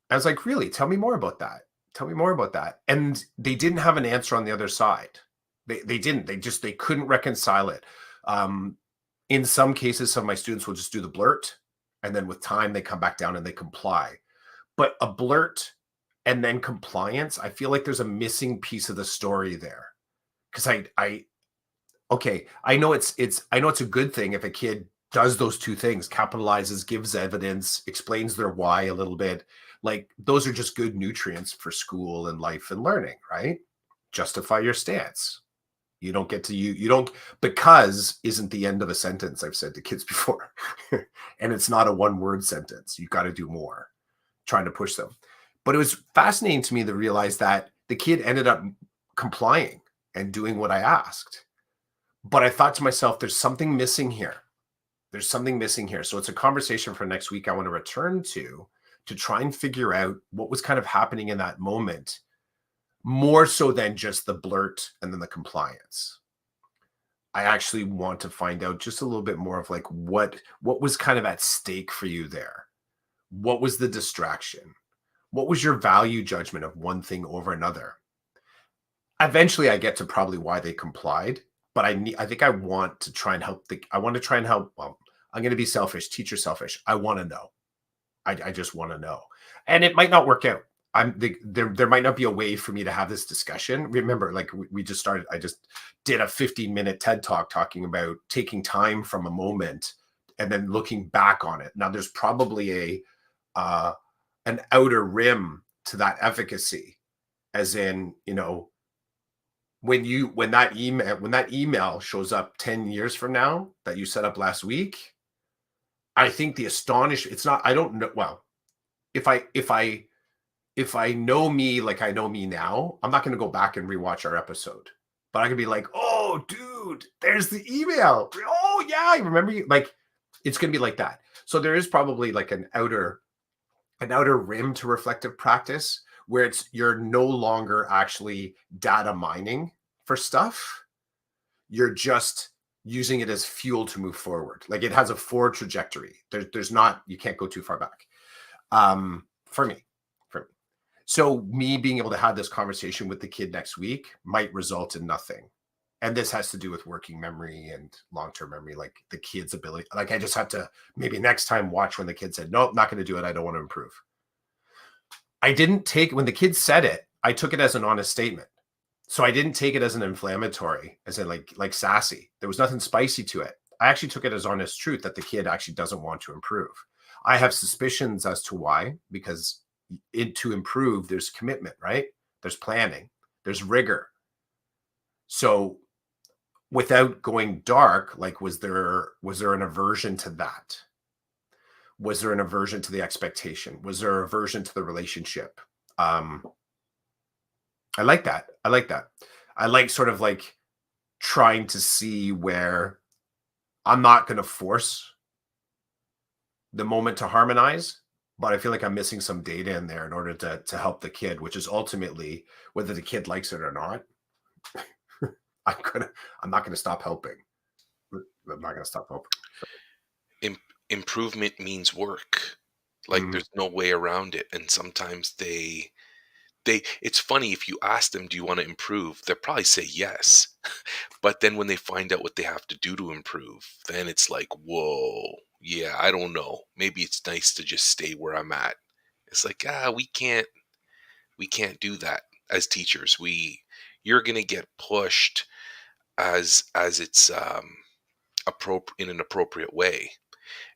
I was like, really? Tell me more about that. Tell me more about that. And they didn't have an answer on the other side. They didn't. They couldn't reconcile it. Um, in some cases, some of my students will just do the blurt, and then with time they come back down and they comply. But a blurt and then compliance, I feel like there's a missing piece of the story there. Because I okay, I know it's a good thing if a kid does those two things, capitalizes, gives evidence, explains their why a little bit. Like those are just good nutrients for school and life and learning, right? Justify your stance. You don't get to you don't because isn't the end of a sentence, I've said to kids before. And it's not a one word sentence. You've got to do more, trying to push them. But it was fascinating to me to realize that the kid ended up complying and doing what I asked. But I thought to myself, there's something missing here. There's something missing here. So it's a conversation for next week I want to return to try and figure out what was kind of happening in that moment, more so than just the blurt and then the compliance. I actually want to find out just a little bit more of like what was kind of at stake for you there. What was the distraction? What was your value judgment of one thing over another? Eventually I get to probably why they complied, but I think I want to try and help I want to try and help. Well, I'm going to be selfish, teacher selfish. I want to know. I just want to know. And it might not work out. There might not be a way for me to have this discussion. Remember, like we just started, I just did a 15-minute TED talk talking about taking time from a moment and then looking back on it. Now there's probably an outer rim to that efficacy, as in, when that email shows up 10 years from now that you set up last week, I think the it's not, I don't know. Well, if I know me like I know me now, I'm not going to go back and rewatch our episode, but I can be like, oh, dude, there's the email. Oh yeah, I remember you. Like, it's going to be like that. So there is probably like an outer rim to reflective practice where you're no longer actually data mining for stuff. You're just using it as fuel to move forward. Like it has a forward trajectory. There's not, you can't go too far back. For me. So me being able to have this conversation with the kid next week might result in nothing. And this has to do with working memory and long-term memory, like the kid's ability. Like I just have to maybe next time watch when the kid said, nope, not going to do it. I don't want to improve. I didn't take, when the kid said it, I took it as an honest statement. So I didn't take it as an inflammatory, as in like sassy. There was nothing spicy to it. I actually took it as honest truth that the kid actually doesn't want to improve. I have suspicions as to why, because to improve, there's commitment, right? There's planning, there's rigor. So without going dark, like was there an aversion to that? Was there an aversion to the expectation? Was there an aversion to the relationship? I like that. I like sort of like trying to see where I'm not going to force the moment to harmonize, but I feel like I'm missing some data in there in order to help the kid, which is ultimately whether the kid likes it or not. I'm not gonna stop helping. I'm not gonna stop helping. Improvement means work. Like Mhm. there's no way around it. And sometimes it's funny, if you ask them, do you want to improve? They'll probably say yes. But then when they find out what they have to do to improve, then it's like, whoa, yeah, I don't know. Maybe it's nice to just stay where I'm at. It's like, we can't do that as teachers. You're gonna get pushed as it's in an appropriate way.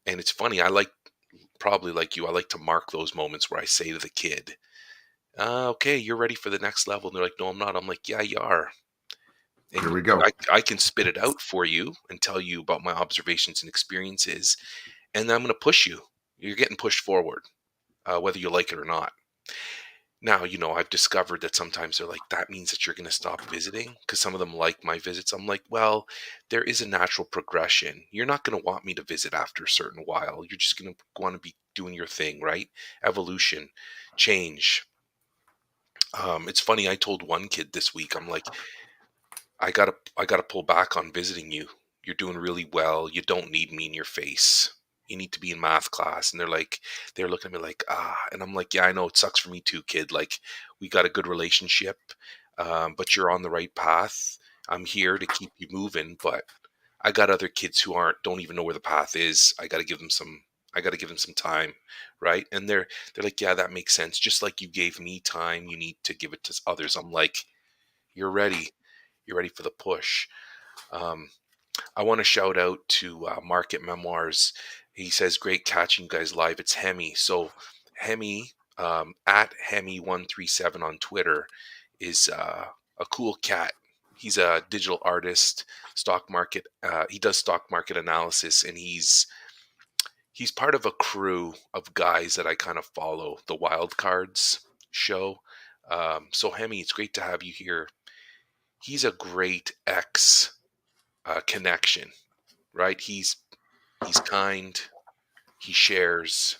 And it's funny, probably like you, I like to mark those moments where I say to the kid, okay, you're ready for the next level. And they're like, no, I'm not. I'm like, yeah, you are. Here And we go. I can spit it out for you and tell you about my observations and experiences. And then I'm going to push you. You're getting pushed forward, whether you like it or not. Now, I've discovered that sometimes they're like, that means that you're going to stop visiting, because some of them like my visits. I'm like, well, there is a natural progression. You're not going to want me to visit after a certain while. You're just going to want to be doing your thing, right? Evolution, change. It's funny. I told one kid this week, I'm like, I gotta pull back on visiting you. You're doing really well. You don't need me in your face. You need to be in math class. And they're looking at me like, and I'm like, yeah, I know it sucks for me too, kid. Like, we got a good relationship, but you're on the right path. I'm here to keep you moving, but I got other kids who don't even know where the path is. I got to give them some time, right? And they're like, yeah, that makes sense. Just like you gave me time, you need to give it to others. I'm like, you're ready. You're ready for the push. Um, I want to shout out to Market Memoirs. He says, great catching you guys live. It's Hemi. So Hemi, at Hemi137 on Twitter, is a cool cat. He's a digital artist, stock market. He does stock market analysis, and he's part of a crew of guys that I kind of follow, the Wild Cards show. So Hemi, it's great to have you here. He's a great ex connection, right? He's kind. He shares.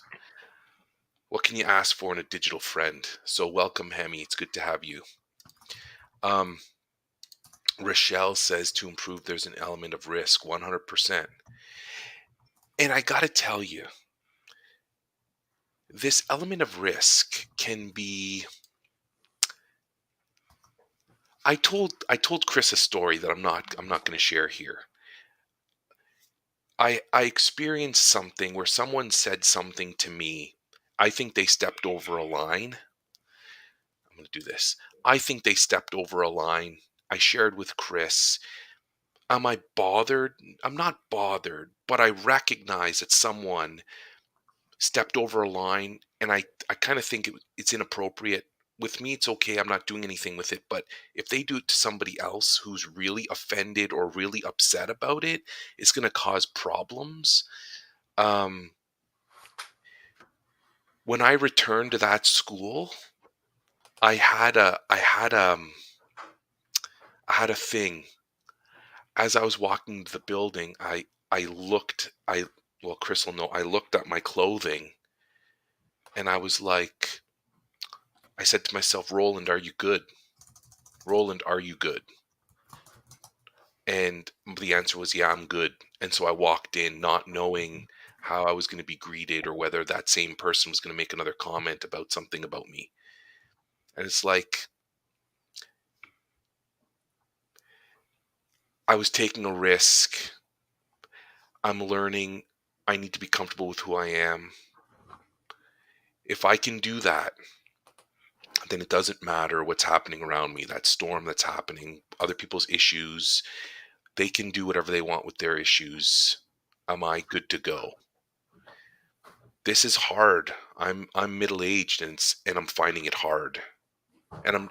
What can you ask for in a digital friend? So welcome, Hemi. It's good to have you. Rochelle says to improve, there's an element of risk, 100%. And I got to tell you, this element of risk can be. I told Chris a story that I'm not going to share here. I experienced something where someone said something to me. I think they stepped over a line. I'm going to do this. I think they stepped over a line. I shared with Chris. Am I bothered? I'm not bothered, but I recognize that someone stepped over a line, and I kind of think it's inappropriate. With me, it's okay. I'm not doing anything with it. But if they do it to somebody else who's really offended or really upset about it, it's going to cause problems. When I returned to that school, I had a thing. As I was walking to the building, I looked. Well, Chris will know. I looked at my clothing, and I was like, I said to myself, Roland, are you good? Roland, are you good? And the answer was, yeah, I'm good. And so I walked in not knowing how I was going to be greeted or whether that same person was going to make another comment about something about me. And it's like, I was taking a risk. I'm learning. I need to be comfortable with who I am. If I can do that, then it doesn't matter what's happening around me, that storm that's happening, other people's issues. They can do whatever they want with their issues. Am I good to go? This is hard. I'm middle-aged, and I'm finding it hard. And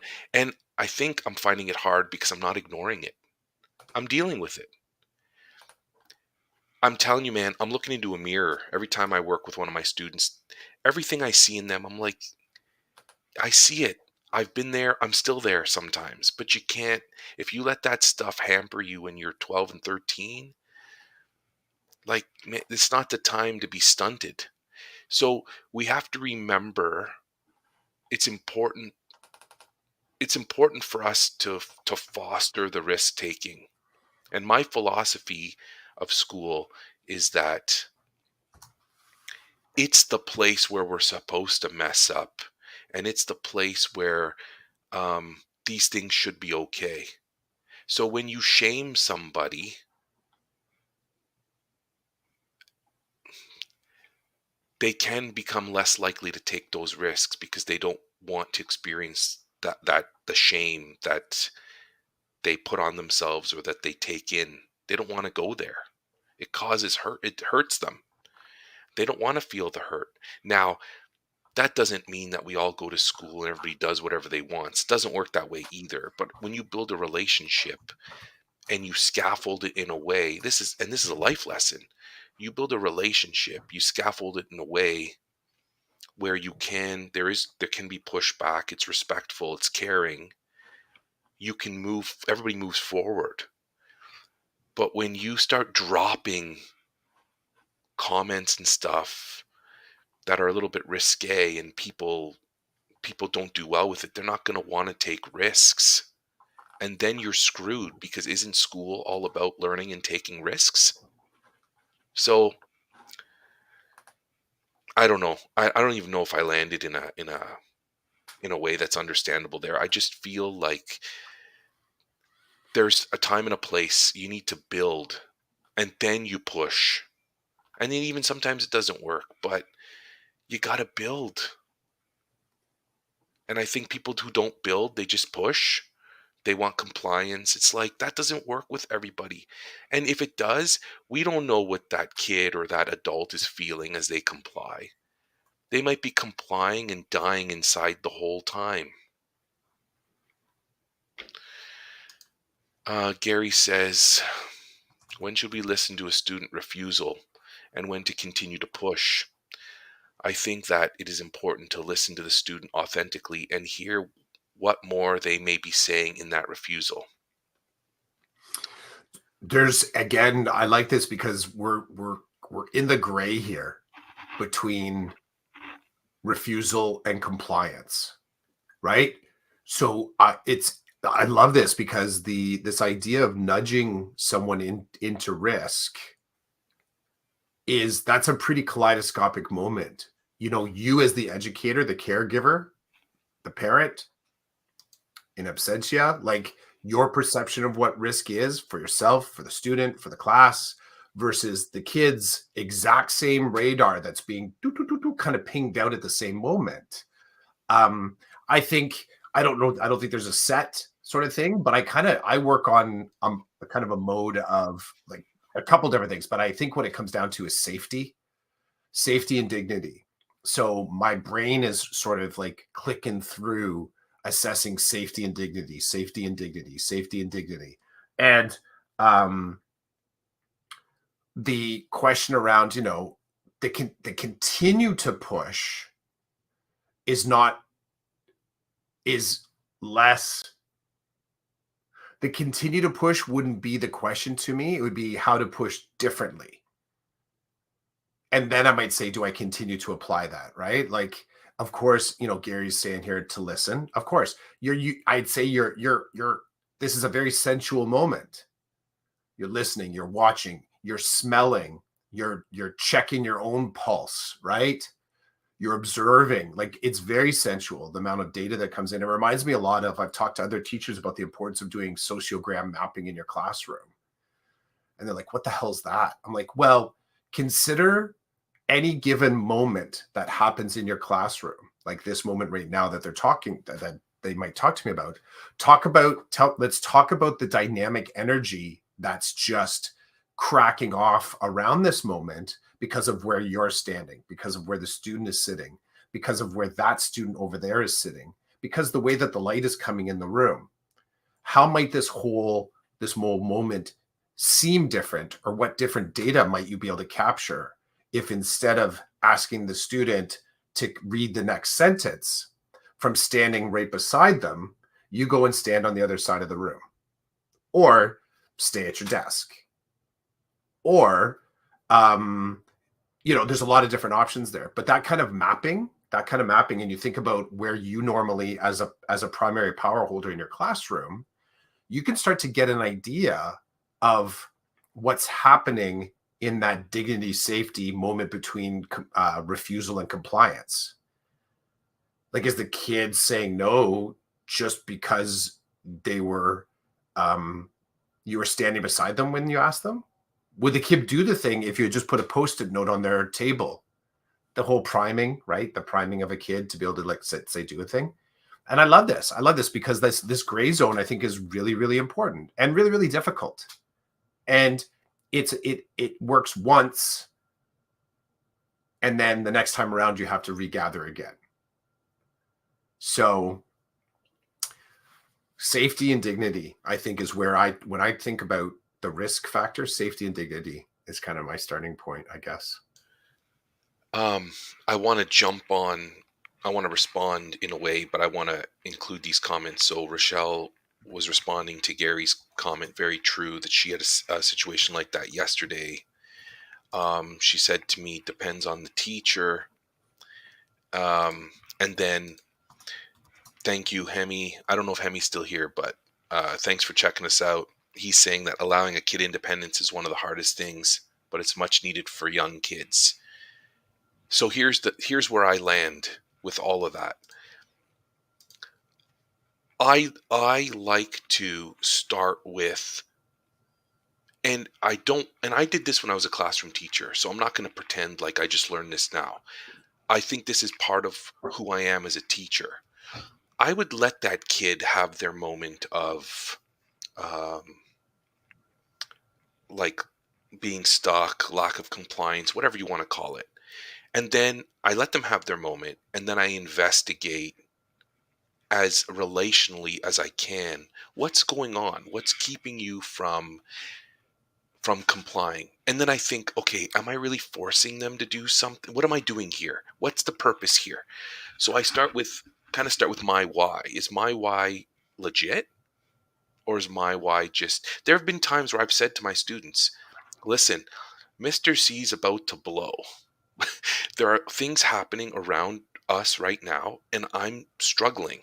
I think I'm finding it hard because I'm not ignoring it. I'm dealing with it. I'm telling you, man, I'm looking into a mirror every time I work with one of my students. Everything I see in them, I'm like, I see it. I've been there. I'm still there sometimes. But you can't, if you let that stuff hamper you when you're 12 and 13, like, man, it's not the time to be stunted. So we have to remember it's important. It's important for us to foster the risk taking. And my philosophy of school is that it's the place where we're supposed to mess up, and it's the place where these things should be okay. So when you shame somebody, they can become less likely to take those risks because they don't want to experience that the shame that they put on themselves or that they take in. They don't want to go there. It causes hurt. It hurts them. They don't want to feel the hurt. Now, that doesn't mean that we all go to school and everybody does whatever they want. It doesn't work that way either. But when you build a relationship and you scaffold it in a way, this is a life lesson. You build a relationship, you scaffold it in a way where there can be pushback, it's respectful, it's caring. Everybody moves forward. But when you start dropping comments and stuff that are a little bit risque and people don't do well with it, they're not going to want to take risks. And then you're screwed, because isn't school all about learning and taking risks? So I don't know. I don't even know if I landed in a way that's understandable there. I just feel like there's a time and a place. You need to build, and then you push. And then even sometimes it doesn't work, but you got to build. And I think people who don't build, they just push. They want compliance. It's like that doesn't work with everybody. And if it does, we don't know what that kid or that adult is feeling as they comply. They might be complying and dying inside the whole time. Gary says, when should we listen to a student refusal and when to continue to push? I think that it is important to listen to the student authentically and hear what more they may be saying in that refusal. There's, again, I like this because we're in the gray here between refusal and compliance, right? So I love this because this idea of nudging someone into risk that's a pretty kaleidoscopic moment. You as the educator, the caregiver, the parent, in absentia, like your perception of what risk is for yourself, for the student, for the class, versus the kids' exact same radar that's being kind of pinged out at the same moment. I think I don't think there's a set sort of thing, but I work on a kind of a mode of like a couple different things, but I think what it comes down to is safety and dignity. So my brain is sort of like clicking through assessing safety and dignity, safety and dignity, safety and dignity. And the question around, the continue to push is less. The continue to push wouldn't be the question to me. It would be how to push differently. And then I might say, do I continue to apply that? Right? Like, of course, Gary's saying here to listen. Of course, I'd say this is a very sensual moment. You're listening, you're watching, you're smelling, you're checking your own pulse, right? You're observing. Like, it's very sensual, the amount of data that comes in. It reminds me a lot of, I've talked to other teachers about the importance of doing sociogram mapping in your classroom. And they're like, what the hell's that? I'm like, well, consider any given moment that happens in your classroom, like this moment right now that they're talking, that they might talk to me about. Let's talk about the dynamic energy that's just cracking off around this moment because of where you're standing, because of where the student is sitting, because of where that student over there is sitting, because the way that the light is coming in the room. How might this whole moment seem different, or what different data might you be able to capture if instead of asking the student to read the next sentence from standing right beside them, you go and stand on the other side of the room, or stay at your desk, or there's a lot of different options there. But that kind of mapping, and you think about where you normally, as a primary power holder in your classroom, you can start to get an idea of what's happening in that dignity safety moment between refusal and compliance. Like, is the kid saying no just because you were standing beside them when you asked them? Would the kid do the thing if you had just put a Post-it note on their table? The whole priming, right? The priming of a kid to be able to, like, say do a thing. And I love this. Because this gray zone, I think, is really, really important and really, really difficult. And it works once, and then the next time around you have to regather again. So safety and dignity, I think, is where when I think about the risk factor, safety and dignity is kind of my starting point, I guess. I want to respond in a way, but I want to include these comments. So Rochelle was responding to Gary's comment, very true, that she had a situation like that yesterday. She said to me, depends on the teacher. And then, thank you, Hemi. I don't know if Hemi's still here, but thanks for checking us out. He's saying that allowing a kid independence is one of the hardest things, but it's much needed for young kids. So here's where I land with all of that. I like to start with, and I don't, and I did this when I was a classroom teacher, so I'm not going to pretend like I just learned this now. I think this is part of who I am as a teacher. I would let that kid have their moment of um, like being stuck, lack of compliance, whatever you want to call it. And then I let them have their moment, and then I investigate as relationally as I can what's going on, what's keeping you from complying. And then I think, okay, am I really forcing them to do something? What am I doing here? What's the purpose here? So I start with my why. Is my why legit, or is my why just, there have been times where I've said to my students, listen, Mr. C's about to blow. There are things happening around us right now, and I'm struggling.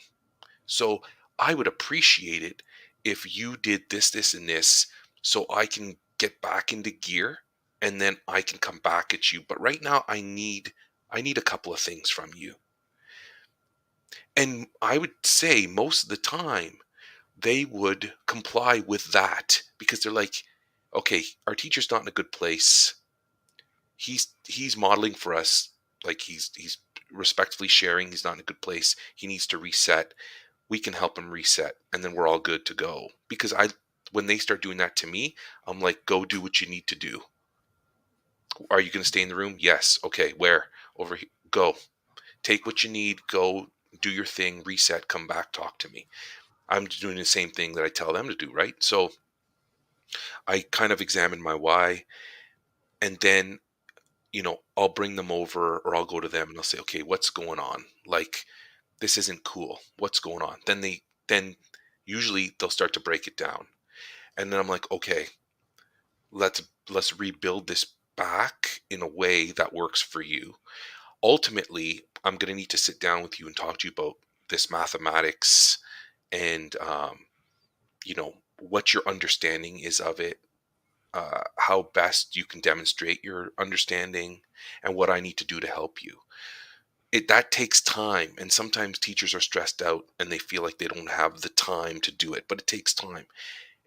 So I would appreciate it if you did this, this, and this, so I can get back into gear, and then I can come back at you. But right now I need a couple of things from you. And I would say most of the time they would comply with that, because they're like, okay, our teacher's not in a good place. He's modeling for us, like he's respectfully sharing he's not in a good place. He needs to reset. We can help him reset, and then we're all good to go. Because when they start doing that to me, I'm like, go do what you need to do. Are you going to stay in the room? Yes. Okay. Where? Over here. Go. Take what you need. Go do your thing. Reset. Come back. Talk to me. I'm doing the same thing that I tell them to do. Right. So I kind of examine my why, and then I'll bring them over, or I'll go to them and I'll say, okay, what's going on? Like, this isn't cool. What's going on? Then usually they'll start to break it down. And then I'm like, okay, let's rebuild this back in a way that works for you. Ultimately, I'm going to need to sit down with you and talk to you about this mathematics, and what your understanding is of it, how best you can demonstrate your understanding, and what I need to do to help you. That takes time, and sometimes teachers are stressed out and they feel like they don't have the time to do it, but it takes time.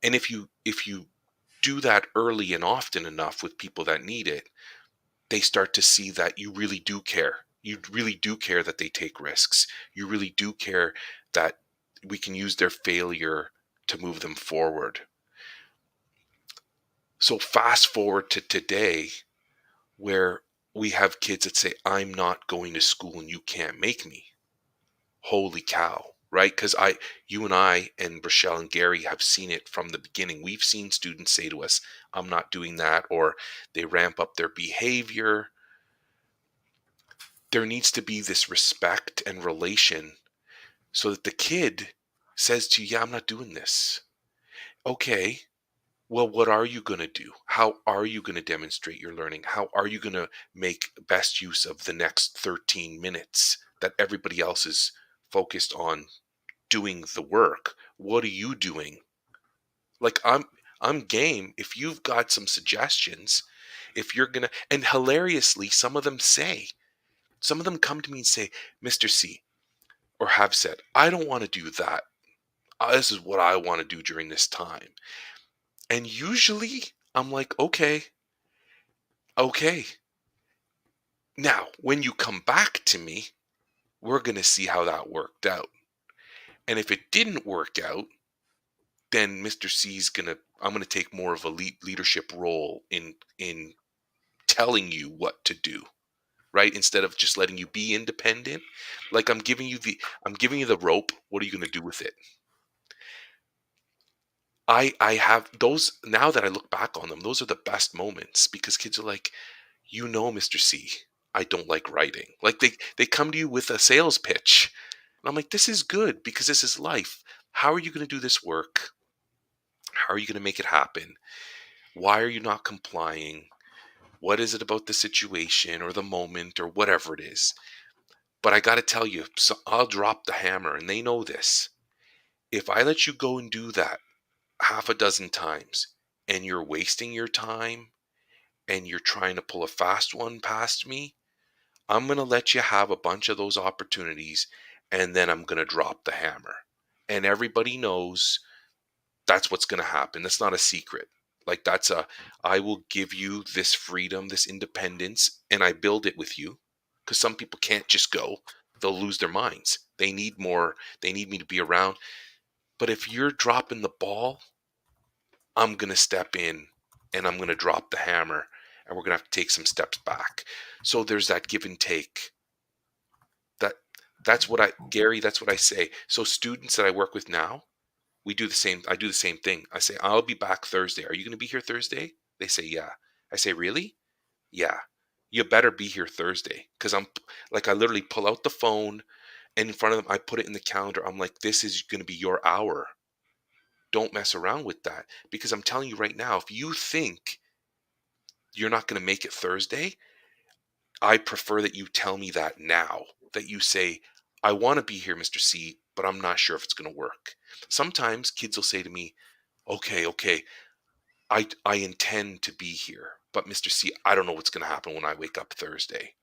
And if you do that early and often enough with people that need it, they start to see that you really do care. You really do care that they take risks. You really do care that we can use their failure to move them forward. So fast forward to today, where we have kids that say, I'm not going to school and you can't make me. Holy cow, right? Because you and I and Rochelle and Gary have seen it from the beginning. We've seen students say to us, I'm not doing that, or they ramp up their behavior. There needs to be this respect and relation, so that the kid says to you, yeah, I'm not doing this. Okay, well, what are you going to do? How are you going to demonstrate your learning? How are you going to make best use of the next 13 minutes that everybody else is focused on doing the work? What are you doing? Like, I'm game if you've got some suggestions. If you're going to, and hilariously, some of them come to me and say, Mr. C, or have said, I don't want to do that. This is what I want to do during this time. And usually I'm like, okay, okay. Now, when you come back to me, we're going to see how that worked out. And if it didn't work out, then Mr. I'm going to take more of a leadership role in telling you what to do, right? Instead of just letting you be independent. Like, I'm giving you the rope. What are you going to do with it? I have those, now that I look back on them, those are the best moments, because kids are like, Mr. C, I don't like writing. Like, they come to you with a sales pitch. And I'm like, this is good, because this is life. How are you going to do this work? How are you going to make it happen? Why are you not complying? What is it about the situation or the moment or whatever it is? But I got to tell you, so I'll drop the hammer, and they know this. If I let you go and do that half a dozen times, and you're wasting your time, and you're trying to pull a fast one past me, I'm going to let you have a bunch of those opportunities, and then I'm going to drop the hammer. and everybody knows that's what's going to happen. That's not a secret. Like I will give you this freedom, this independence, and I build it with you. Because some people can't just go; they'll lose their minds. They need more. They need me to be around. But if you're dropping the ball, I'm going to step in and I'm going to drop the hammer, and we're going to have to take some steps back. So there's that give and take. That Gary, that's what I say. So students that I work with now, we do the same. I do the same thing. I say, I'll be back Thursday. Are you going to be here Thursday? They say, yeah. I say, really? Yeah. You better be here Thursday. Because I'm like, I literally pull out the phone and in front of them, I put it in the calendar. I'm like, this is going to be your hour. Don't mess around with that. Because I'm telling you right now, if you think you're not going to make it Thursday, I prefer that you tell me that now. That you say, I want to be here, Mr. C, but I'm not sure if it's going to work. Sometimes kids will say to me, okay, I intend to be here, but Mr. C, I don't know what's going to happen when I wake up Thursday.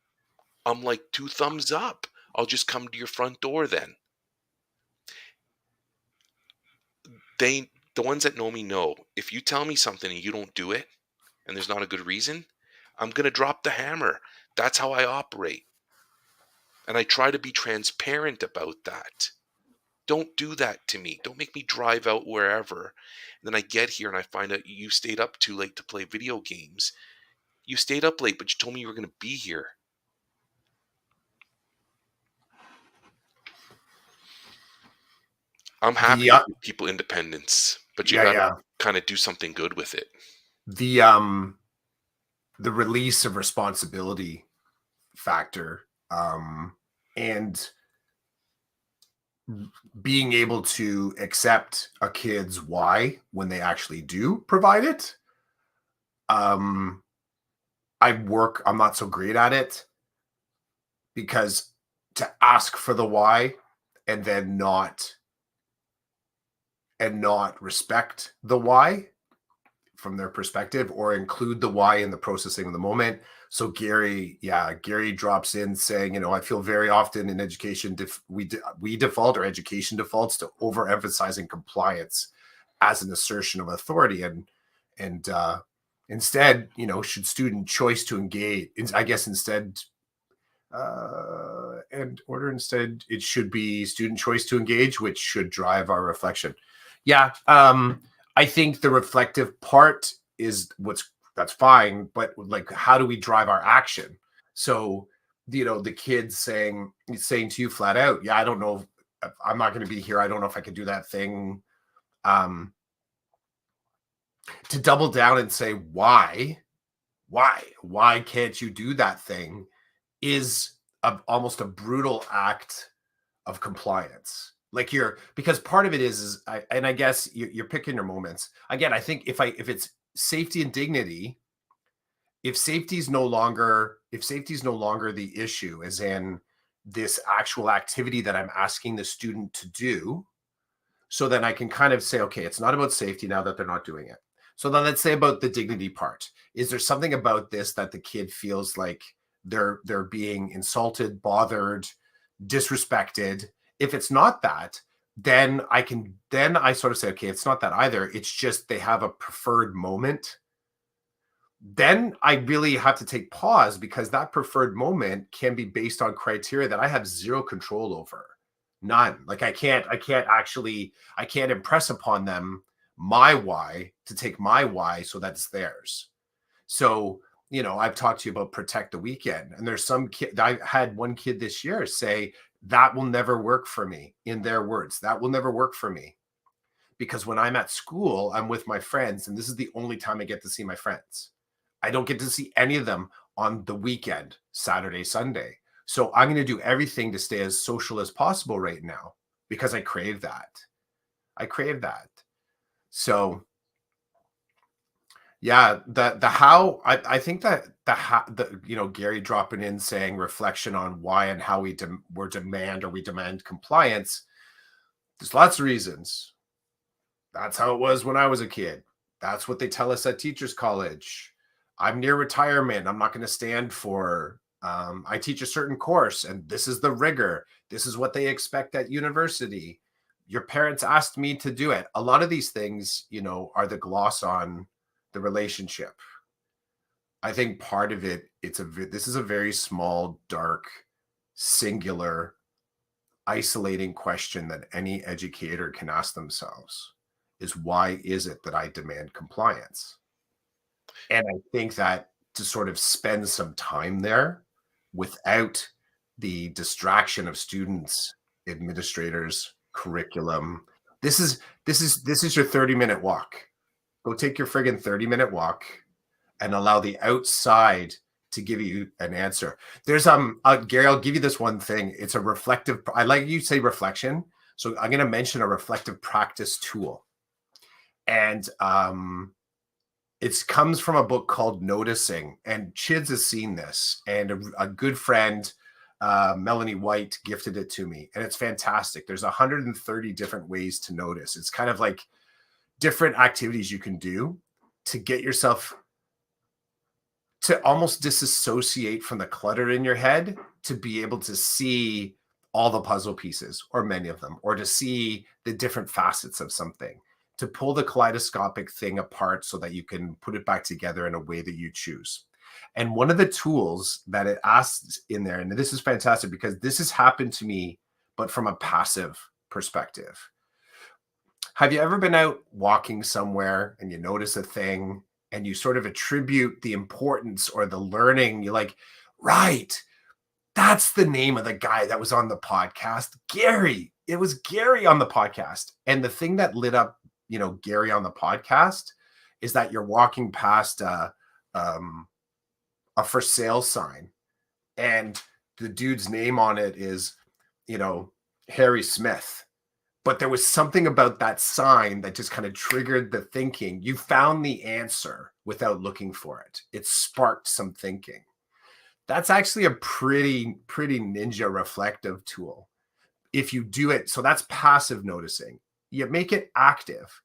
I'm like, 2 thumbs up. I'll just come to your front door then. The ones that know me know, if you tell me something and you don't do it, and there's not a good reason, I'm going to drop the hammer. That's how I operate. And I try to be transparent about that. Don't do that to me. Don't make me drive out wherever. And then I get here and I find out you stayed up too late to play video games. You stayed up late, but you told me you were going to be here. I'm happy to give people independence, but you gotta kind of do something good with it. The release of responsibility factor, and being able to accept a kid's why when they actually do provide it. I'm not so great at it, because to ask for the why and then not respect the why from their perspective, or include the why in the processing of the moment. So Gary drops in saying, I feel very often in education, we default, or education defaults, to overemphasizing compliance as an assertion of authority. And instead, should student choice to engage, I guess instead, it should be student choice to engage, which should drive our reflection. Yeah. I think the reflective part is that's fine, but like, how do we drive our action? So, the kids saying to you flat out, yeah, I don't know, I'm not going to be here. I don't know if I can do that thing. To double down and say, why can't you do that thing, is almost a brutal act of compliance. Like, because part of it is I guess you're picking your moments. Again, I think if it's safety and dignity, if safety's no longer the issue, as in this actual activity that I'm asking the student to do, so then I can kind of say, okay, it's not about safety now that they're not doing it. So then let's say about the dignity part. Is there something about this that the kid feels like they're being insulted, bothered, disrespected? If it's not that, then I sort of say, okay, it's not that either. It's just they have a preferred moment. Then I really have to take pause, because that preferred moment can be based on criteria that I have zero control over. None. Like, I can't impress upon them my why to take my why so that's theirs. So, I've talked to you about protect the weekend, and there's some kid. I had one kid this year say, that will never work for me. In their words, that will never work for me, because when I'm at school, I'm with my friends, and this is the only time I get to see my friends. I don't get to see any of them on the weekend, Saturday, Sunday. So I'm going to do everything to stay as social as possible right now, because I crave that. So yeah, the how, I think that Gary dropping in saying reflection on why and how we demand compliance. There's lots of reasons. That's how it was when I was a kid. That's what they tell us at Teachers College. I'm near retirement. I'm not going to stand for, I teach a certain course, and this is the rigor. This is what they expect at university. your parents asked me to do it. A lot of these things, are the gloss on the relationship. I think part of it, this is a very small, dark, singular, isolating question that any educator can ask themselves is, why is it that I demand compliance? And I think that to sort of spend some time there without the distraction of students, administrators, curriculum. This is your 30-minute walk. Go take your friggin' 30-minute walk and allow the outside to give you an answer. There's Gary, I'll give you this one thing. It's a reflective. I like you say reflection. So I'm going to mention a reflective practice tool. And it comes from a book called Noticing, and Chids has seen this, and a good friend, Melanie White, gifted it to me, and it's fantastic. There's 130 different ways to notice. It's kind of like different activities you can do to get yourself to almost disassociate from the clutter in your head, to be able to see all the puzzle pieces, or many of them, or to see the different facets of something, to pull the kaleidoscopic thing apart so that you can put it back together in a way that you choose. And one of the tools that it asks in there, and this is fantastic because this has happened to me, but from a passive perspective. Have you ever been out walking somewhere and you notice a thing and you sort of attribute the importance or the learning? You're like, right, that's the name of the guy that was on the podcast, Gary. It was Gary on the podcast. And the thing that lit up, Gary on the podcast is that you're walking past a for sale sign, and the dude's name on it is, Harry Smith. But there was something about that sign that just kind of triggered the thinking. You found the answer without looking for it. It sparked some thinking. That's actually a pretty ninja reflective tool if you do it. So that's passive noticing. You make it active.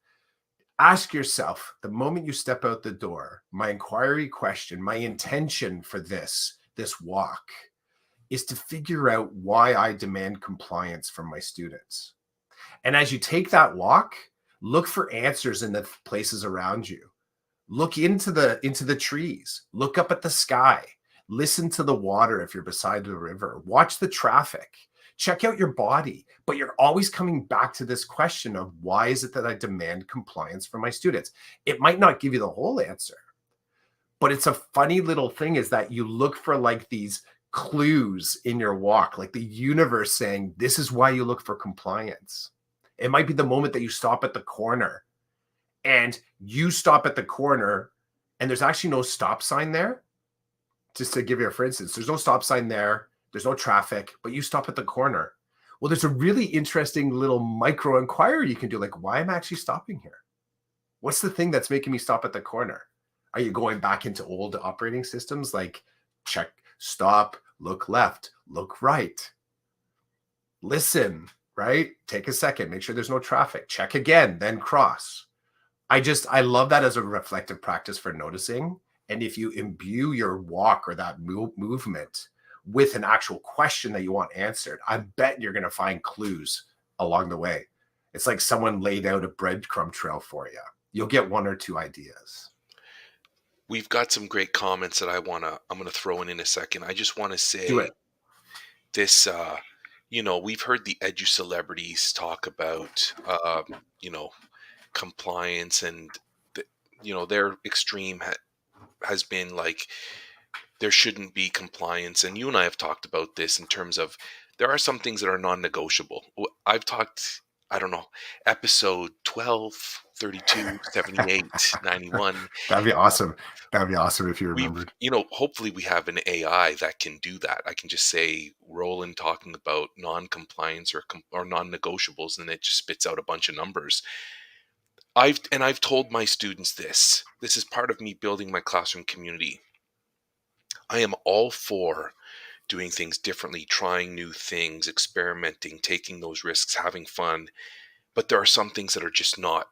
Ask yourself, the moment you step out the door, my inquiry question, my intention for this walk is to figure out why I demand compliance from my students. And as you take that walk, look for answers in the places around you. Look into the trees, look up at the sky, listen to the water if you're beside the river, watch the traffic, check out your body. But you're always coming back to this question of, why is it that I demand compliance from my students? It might not give you the whole answer, but it's a funny little thing, is that you look for like these clues in your walk, like the universe saying, this is why you look for compliance. It might be the moment that you stop at the corner, and you stop at the corner and there's actually no stop sign there. Just to give you for instance, there's no stop sign there. There's no traffic, but you stop at the corner. Well, there's a really interesting little micro inquiry you can do. Like, why am I actually stopping here? What's the thing that's making me stop at the corner? Are you going back into old operating systems? Like, check, stop, look left, look right, listen, right? Take a second, make sure there's no traffic, check again, then cross. I love that as a reflective practice for noticing. And if you imbue your walk or that movement with an actual question that you want answered, I bet you're going to find clues along the way. It's like someone laid out a breadcrumb trail for you. You'll get one or two ideas. We've got some great comments that I'm going to throw in a second. I just want to say, Do it. This, we've heard the edu celebrities talk about, compliance, and their extreme has been like, there shouldn't be compliance. And you and I have talked about this in terms of, there are some things that are non-negotiable. I've talked, I don't know, episode 12, 32, 78, 91. That'd be awesome. That'd be awesome if you remembered. Hopefully we have an AI that can do that. I can just say, Roland talking about non-compliance or non-negotiables, and it just spits out a bunch of numbers. I've told my students this. This is part of me building my classroom community. I am all for doing things differently, trying new things, experimenting, taking those risks, having fun. But there are some things that are just not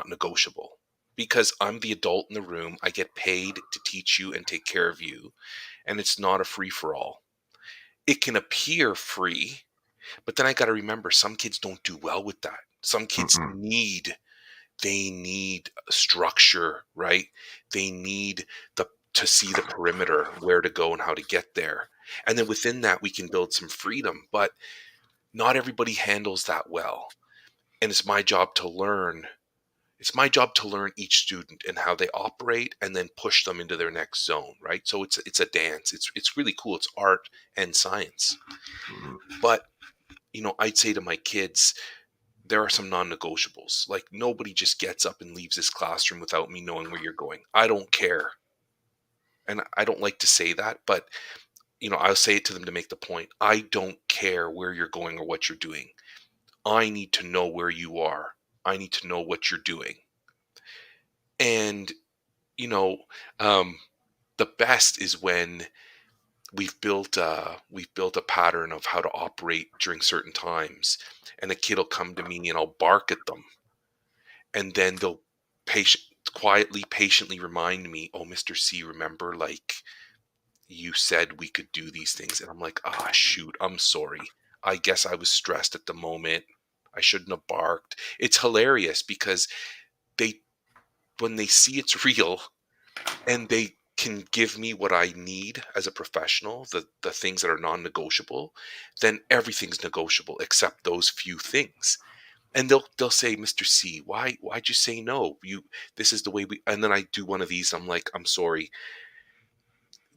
negotiable, because I'm the adult in the room. I get paid to teach you and take care of you, and it's not a free for all. It can appear free, But then I got to remember some kids don't do well with that. Some kids Mm-mm. they need structure, right? They need the to see the perimeter, where to go and how to get there. And then within that we can build some freedom, but not everybody handles that well. And it's my job to learn each student and how they operate and then push them into their next zone, right? So it's a dance. It's really cool. It's art and science. Mm-mm. But I'd say to my kids, there are some non-negotiables. Like, nobody just gets up and leaves this classroom without me knowing where you're going. I don't care. And I don't like to say that, but I'll say it to them to make the point. I don't care where you're going or what you're doing. I need to know where you are. I need to know what you're doing. And you know, um, the best is when we've built a pattern of how to operate during certain times, and a kid will come to me and I'll bark at them, and then they'll patiently remind me, "Oh, Mr. C, remember, like, you said we could do these things." And I'm like, "Ah, shoot, I'm sorry. I guess I was stressed at the moment. I shouldn't have barked." It's hilarious because they when they see it's real and they can give me what I need as a professional, the things that are non-negotiable, then everything's negotiable except those few things. And they'll say, "Mr. C, why'd you say no? This is the way we." And then I do one of these. I'm like, "I'm sorry,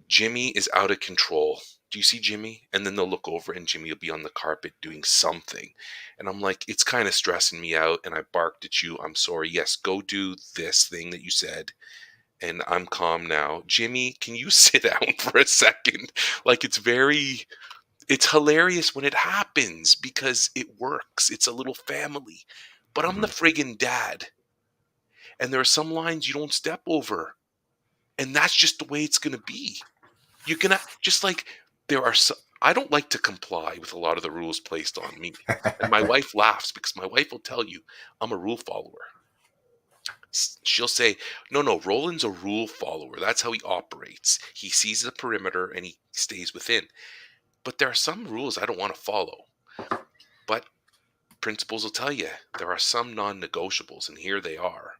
Jimmy is out of control. Do you see Jimmy?" And then they'll look over and Jimmy will be on the carpet doing something. And I'm like, "It's kind of stressing me out and I barked at you. I'm sorry. Yes, go do this thing that you said. And I'm calm now. Jimmy, can you sit down for a second?" Like, it's hilarious when it happens because it works. It's a little family. But I'm the Mm-hmm. friggin' dad. And there are some lines you don't step over. And that's just the way it's going to be. You're going to, just like there are some, I don't like to comply with a lot of the rules placed on me. And my wife laughs because my wife will tell you I'm a rule follower. She'll say, "No, no, Roland's a rule follower. That's how he operates. He sees the perimeter and he stays within." But there are some rules I don't want to follow. But principals will tell you there are some non-negotiables, and here they are.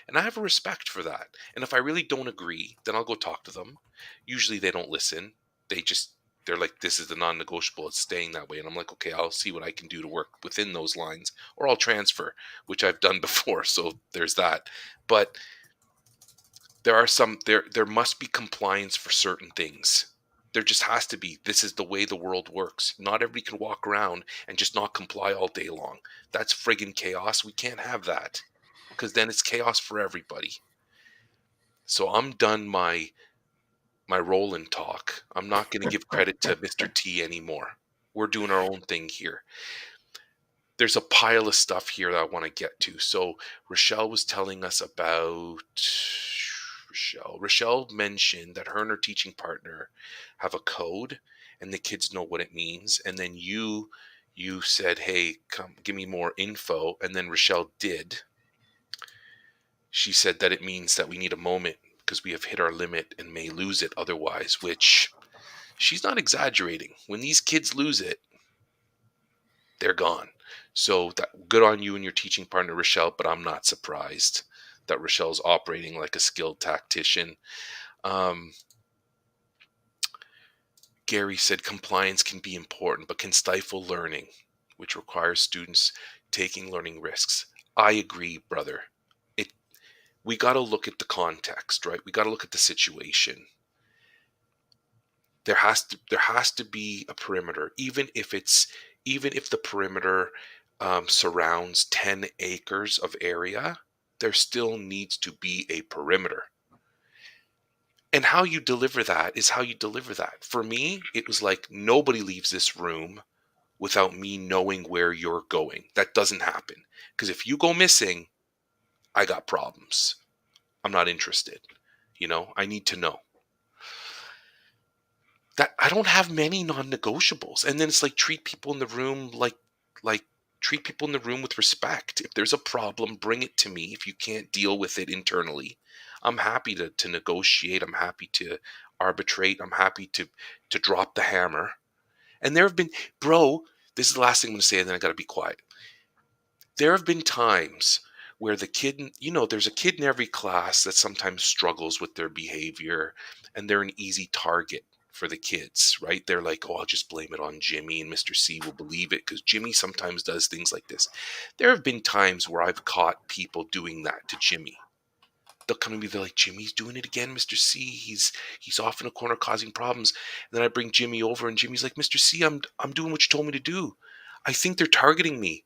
And I have a respect for that. And if I really don't agree, then I'll go talk to them. Usually they don't listen. They just they're like, "This is the non-negotiable. It's staying that way." And I'm like, "Okay, I'll see what I can do to work within those lines, or I'll transfer," which I've done before. So there's that. But there must be compliance for certain things. There just has to be. This is the way the world works. Not everybody can walk around and just not comply all day long. That's friggin' chaos. We can't have that, because then it's chaos for everybody. So I'm done my Roland talk. I'm not going to give credit to Mr. T anymore. We're doing our own thing here. There's a pile of stuff here that I want to get to. So Rochelle was telling us about Rochelle. Rochelle mentioned that her and her teaching partner have a code and the kids know what it means. And then you said, "Hey, come give me more info." And then Rochelle did. She said that it means that we need a moment because we have hit our limit and may lose it otherwise, which she's not exaggerating. When these kids lose it, they're gone. So good on you and your teaching partner, Rochelle, but I'm not surprised that Rochelle's operating like a skilled tactician. Um, Gary said compliance can be important, but can stifle learning, which requires students taking learning risks. I agree, brother. It We got to look at the context, right? We got to look at the situation. There has to be a perimeter, even if the perimeter surrounds 10 acres of area. There still needs to be a perimeter, and how you deliver that is how you deliver that. For me, it was like, nobody leaves this room without me knowing where you're going. That doesn't happen, because if you go missing, I got problems. I'm not interested. I need to know that. I don't have many non-negotiables. And then it's like, treat people in the room like treat people in the room with respect. If there's a problem, bring it to me. If you can't deal with it internally, I'm happy to negotiate. I'm happy to arbitrate. I'm happy to drop the hammer. And there have been, bro, This is the last thing I'm going to say, and then I got to be quiet. There have been times where the kid, there's a kid in every class that sometimes struggles with their behavior, and they're an easy target for the kids, right? They're like, oh, I'll just blame it on Jimmy, and Mr. C will believe it because Jimmy sometimes does things like this. There have been times where I've caught people doing that to Jimmy. They'll come to me, they're like, Jimmy's doing it again, Mr. C. He's off in a corner causing problems. And then I bring Jimmy over, and Jimmy's like, Mr. C, I'm doing what you told me to do. I think they're targeting me.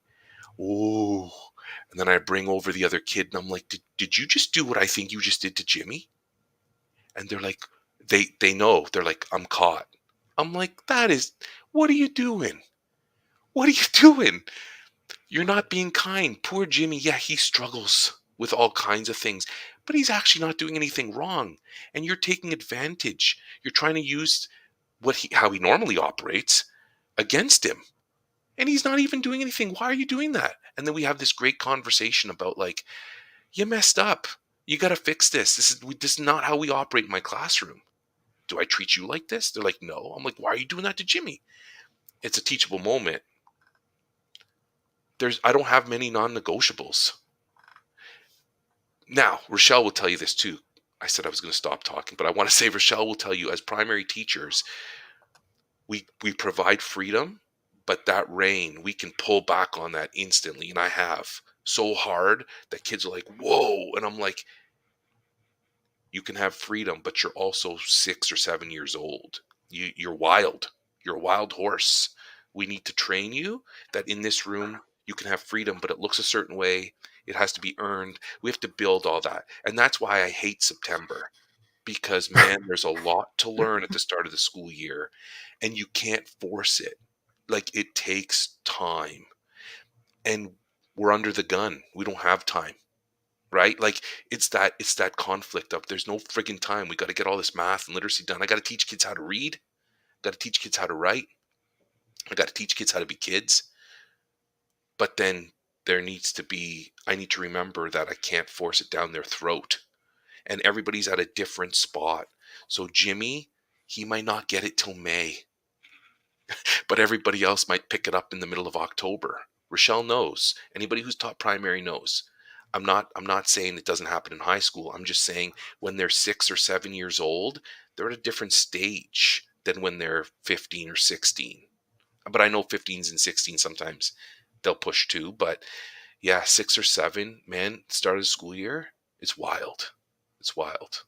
Oh. And then I bring over the other kid, and I'm like, did you just do what I think you just did to Jimmy? And they're like, they know. They're like, I'm caught. I'm like, what are you doing? What are you doing? You're not being kind. Poor Jimmy, yeah, he struggles with all kinds of things, but he's actually not doing anything wrong. And you're taking advantage. You're trying to use how he normally operates against him. And he's not even doing anything. Why are you doing that? And then we have this great conversation about like, you messed up. You got to fix this. This is not how we operate in my classroom. Do I treat you like this? They're like, no. I'm like, why are you doing that to Jimmy? It's a teachable moment. I don't have many non-negotiables. Now, Rochelle will tell you this too. I said I was going to stop talking, but I want to say Rochelle will tell you, as primary teachers, we provide freedom, but that rein, we can pull back on that instantly. And I have so hard that kids are like, whoa. And I'm like, you can have freedom, but you're also 6 or 7 years old. You're wild. You're a wild horse. We need to train you that in this room, you can have freedom, but it looks a certain way. It has to be earned. We have to build all that. And that's why I hate September, because man, there's a lot to learn at the start of the school year, and you can't force it. Like, it takes time, and we're under the gun. We don't have time, right? Like, it's that conflict of there's no friggin' time. We got to get all this math and literacy done. I got to teach kids how to read. Got to teach kids how to write. I got to teach kids how to be kids. But then I need to remember that I can't force it down their throat. And everybody's at a different spot. So Jimmy, he might not get it till May, but everybody else might pick it up in the middle of October. Rochelle knows. Anybody who's taught primary knows. I'm not saying it doesn't happen in high school. I'm just saying when they're 6 or 7 years old, they're at a different stage than when they're 15 or 16. But I know 15s and 16 sometimes they'll push too. But yeah, 6 or 7, man, start of the school year, it's wild. It's wild.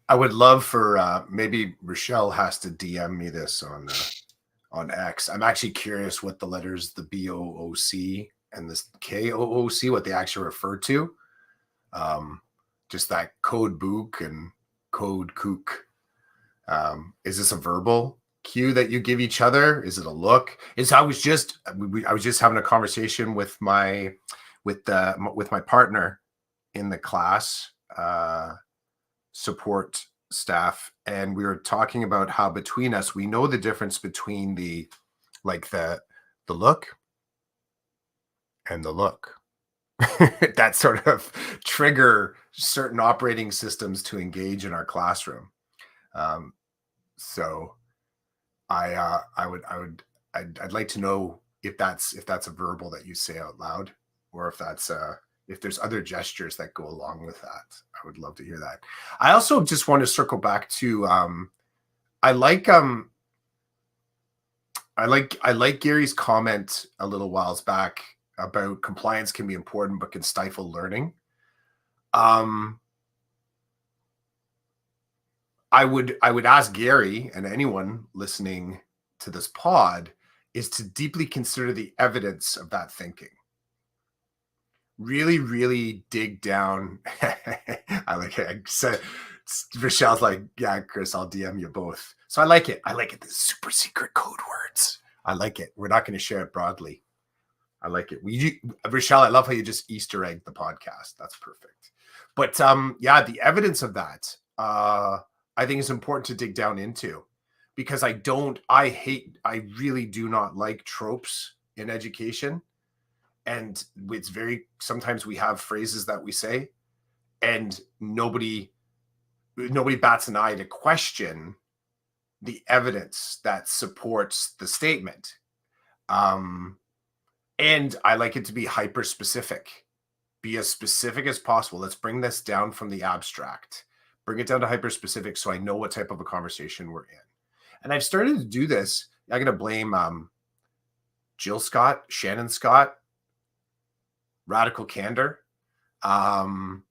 I would love for maybe Rochelle has to DM me this on X. I'm actually curious what the letters, the BOOC and this KOOC, what they actually refer to. Just that code book and code kook. Is this a verbal cue that you give each other? Is it a look? I was just having a conversation with my partner in the class support staff, and we were talking about how between us we know the difference between the look and the look. That sort of trigger certain operating systems to engage in our classroom. So I'd like to know if that's a verbal that you say out loud, or if there's other gestures that go along with that. I would love to hear that. I also just want to circle back to I like Gary's comment a little whiles back about compliance can be important but can stifle learning. I would ask Gary and anyone listening to this pod is to deeply consider the evidence of that thinking. Really, really dig down. I like it. I said, Rochelle's like, yeah, Chris, I'll DM you both. So I like it. The super secret code words. I like it. We're not going to share it broadly. I like it. Rochelle, I love how you just Easter egged the podcast. That's perfect. But yeah, the evidence of that, I think is important to dig down into, because I really do not like tropes in education. And sometimes we have phrases that we say and nobody bats an eye to question the evidence that supports the statement. And I like it to be hyper specific. Be as specific as possible. Let's bring this down from the abstract, bring it down to hyper specific so I know what type of a conversation we're in. And I've started to do this. I'm going to blame Jill Scott, Shannon Scott, Radical Candor, from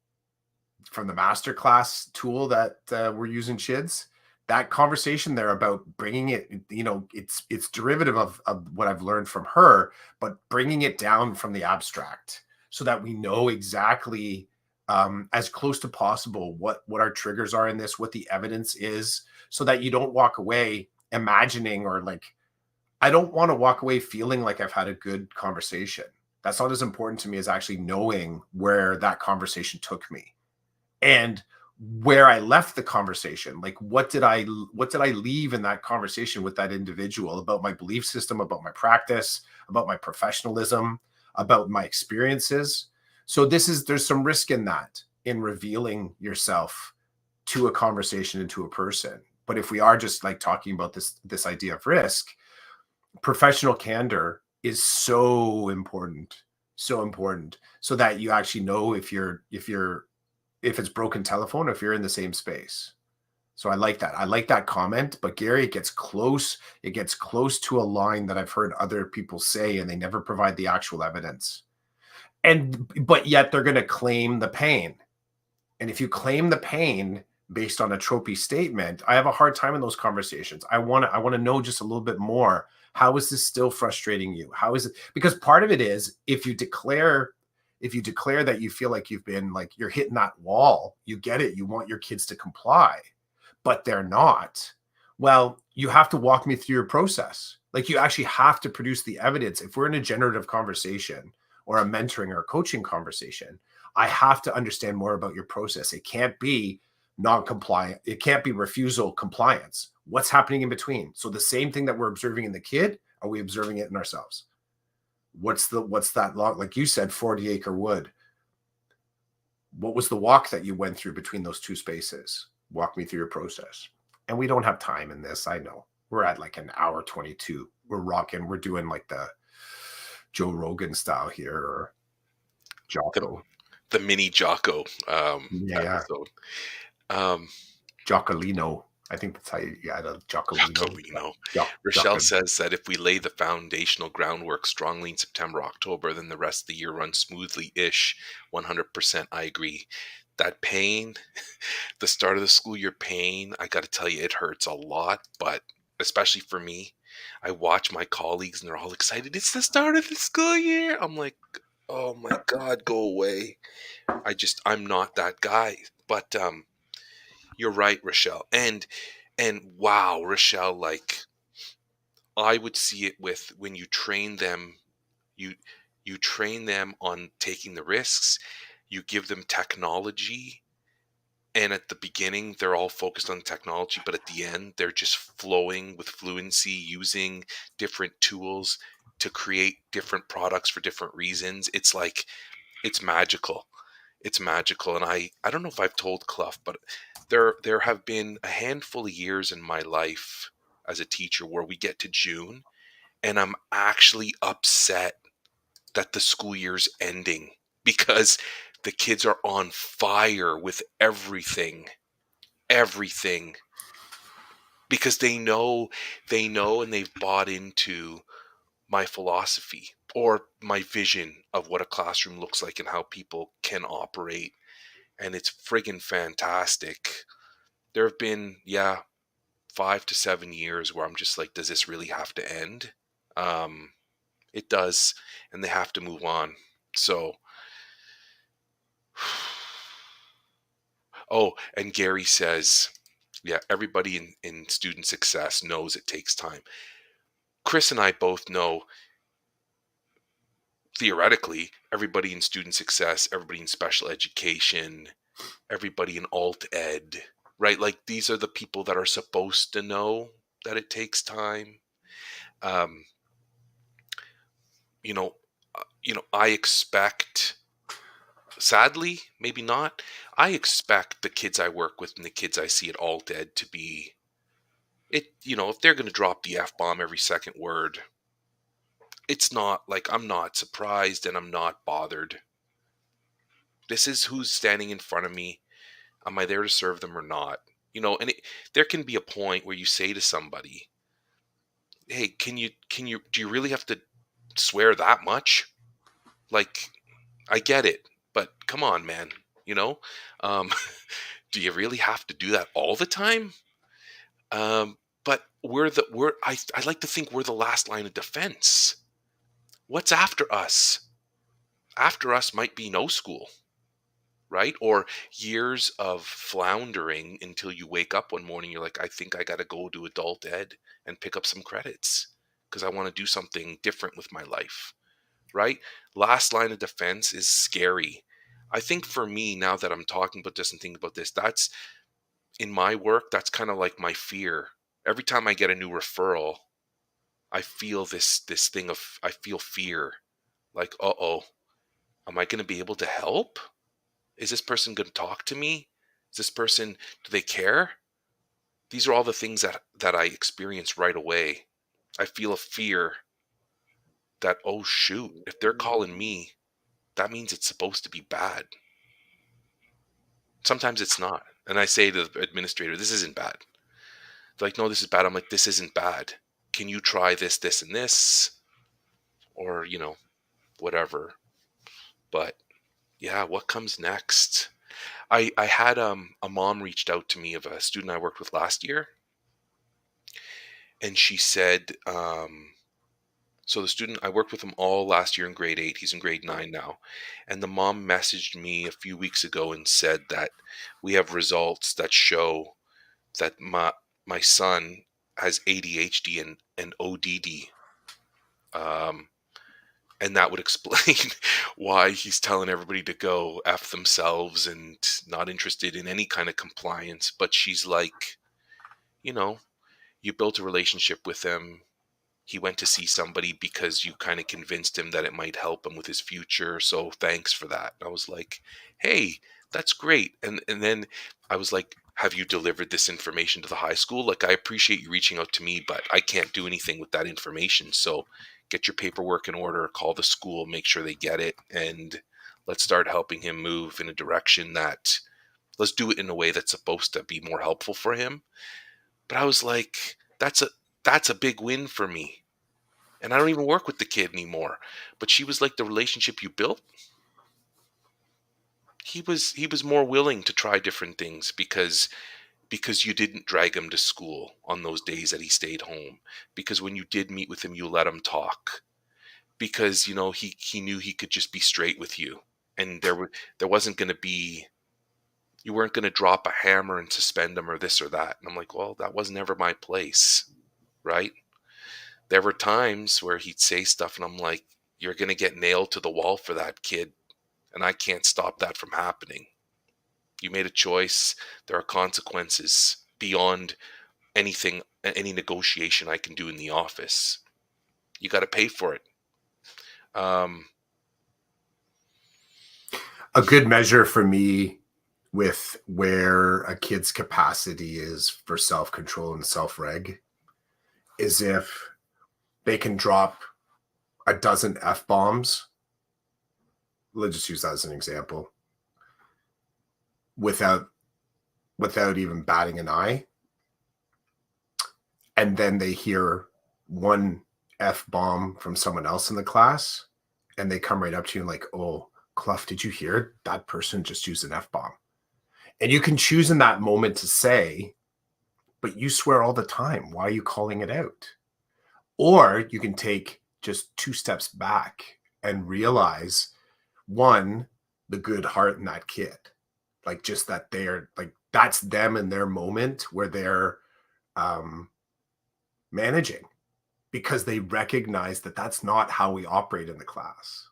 the masterclass tool that we're using, Chids. That conversation there about bringing it, it's derivative of what I've learned from her, but bringing it down from the abstract so that we know exactly, as close to possible, what our triggers are in this, what the evidence is, so that you don't walk away imagining, or like, I don't want to walk away feeling like I've had a good conversation. That's not as important to me as actually knowing where that conversation took me and where I left the conversation. Like, what did I leave in that conversation with that individual about my belief system, about my practice, about my professionalism, about my experiences. So there's some risk in that, in revealing yourself to a conversation and to a person. But if we are just like talking about this idea of risk, professional candor is so important, so that you actually know if it's broken telephone, if you're in the same space. So I like that. I like that comment. But Gary, it gets close to a line that I've heard other people say, and they never provide the actual evidence. But yet they're going to claim the pain. And if you claim the pain based on a tropey statement, I have a hard time in those conversations. I want to know just a little bit more. How is this still frustrating you? How is it? Because part of it is, if you declare that you feel like you've been, like, you're hitting that wall, you get it, you want your kids to comply, but they're not. Well, you have to walk me through your process. Like, you actually have to produce the evidence. If we're in a generative conversation or a mentoring or a coaching conversation, I have to understand more about your process. It can't be non-compliant. It can't be refusal compliance. What's happening in between? So the same thing that we're observing in the kid, are we observing it in ourselves? What's that log? Like you said, 40-acre wood. What was the walk that you went through between those two spaces? Walk me through your process. And we don't have time in this. I know we're at like an hour 22. We're rocking. We're doing like the Joe Rogan style here, or Jocko. The mini Jocko Yeah. episode. Jockolino. I think that's how you got a Jockolino. Rochelle says that if we lay the foundational groundwork strongly in September, October, then the rest of the year runs smoothly-ish. 100%. I agree. That pain, the start of the school year pain, I got to tell you, it hurts a lot. But especially for me, I watch my colleagues and they're all excited. It's the start of the school year. I'm like, oh my God, go away. I'm not that guy. But you're right, Rochelle. And wow, Rochelle, like, I would see it with when you train them, you train them on taking the risks, you give them technology, and at the beginning they're all focused on technology, but at the end they're just flowing with fluency, using different tools to create different products for different reasons. It's like, it's magical. It's magical. And I don't know if I've told Clough, but there have been a handful of years in my life as a teacher where we get to June and I'm actually upset that the school year's ending, because the kids are on fire with everything, because they know, and they've bought into my philosophy or my vision of what a classroom looks like and how people can operate. And it's friggin' fantastic. There have been, 5 to 7 years where I'm just like, does this really have to end? It does, and they have to move on. So, oh, and Gary says, everybody in student success knows it takes time. Chris and I both know, theoretically, everybody in student success, everybody in special education, everybody in alt ed, right? Like, these are the people that are supposed to know that it takes time. You know, I expect, sadly, maybe not, I expect the kids I work with and the kids I see at alt ed to be if they're going to drop the F-bomb every second word, it's not like I'm not surprised and I'm not bothered. This is who's standing in front of me. Am I there to serve them or not? And there can be a point where you say to somebody, hey, do you really have to swear that much? Like, I get it, but come on, man. You know, um, do you really have to do that all the time? But I like to think we're the last line of defense. What's after us? After us might be no school, right? Or years of floundering until you wake up one morning. You're like, I think I got to go to adult ed and pick up some credits because I want to do something different with my life, right? Last line of defense is scary. I think for me, now that I'm talking about this and thinking about this, that's in my work, that's kind of like my fear. Every time I get a new referral, I feel this thing of, I feel fear. Like, uh-oh, am I going to be able to help? Is this person going to talk to me? Is this person, do they care? These are all the things that I experience right away. I feel a fear that, oh shoot, if they're calling me, that means it's supposed to be bad. Sometimes it's not. And I say to the administrator, this isn't bad. They're like, no, this is bad. I'm like, this isn't bad. Can you try this, this, and this? Or, whatever. But yeah, what comes next? I had a mom reached out to me of a student I worked with last year. And she said, so the student, I worked with him all last year in grade 8. He's in grade 9 now. And the mom messaged me a few weeks ago and said that we have results that show that my son has ADHD and ODD. And that would explain why he's telling everybody to go F themselves and not interested in any kind of compliance. But she's like, you built a relationship with him. He went to see somebody because you kind of convinced him that it might help him with his future. So thanks for that. And I was like, hey, that's great. And then I was like, have you delivered this information to the high school? Like, I appreciate you reaching out to me, but I can't do anything with that information. So get your paperwork in order, call the school, make sure they get it. And let's start helping him move in a direction let's do it in a way that's supposed to be more helpful for him. But I was like, that's a big win for me. And I don't even work with the kid anymore. But she was like, the relationship you built, he was more willing to try different things because you didn't drag him to school on those days that he stayed home. Because when you did meet with him, you let him talk. Because, he knew he could just be straight with you. And there wasn't going to be, you weren't going to drop a hammer and suspend him or this or that. And I'm like, well, that was never my place. Right? There were times where he'd say stuff and I'm like, you're going to get nailed to the wall for that, kid. And I can't stop that from happening. You made a choice. There are consequences beyond anything, any negotiation I can do in the office. You got to pay for it. A good measure for me with where a kid's capacity is for self-control and self-reg is if they can drop a dozen F-bombs, let's just use that as an example, without even batting an eye, and then they hear one F-bomb from someone else in the class, and they come right up to you and like, oh, Clough, did you hear that person just used an F-bomb? And you can choose in that moment to say, but you swear all the time. Why are you calling it out? Or you can take just 2 steps back and realize, one, the good heart in that kid. Like, just that they're like, that's them in their moment where they're managing, because they recognize that that's not how we operate in the class.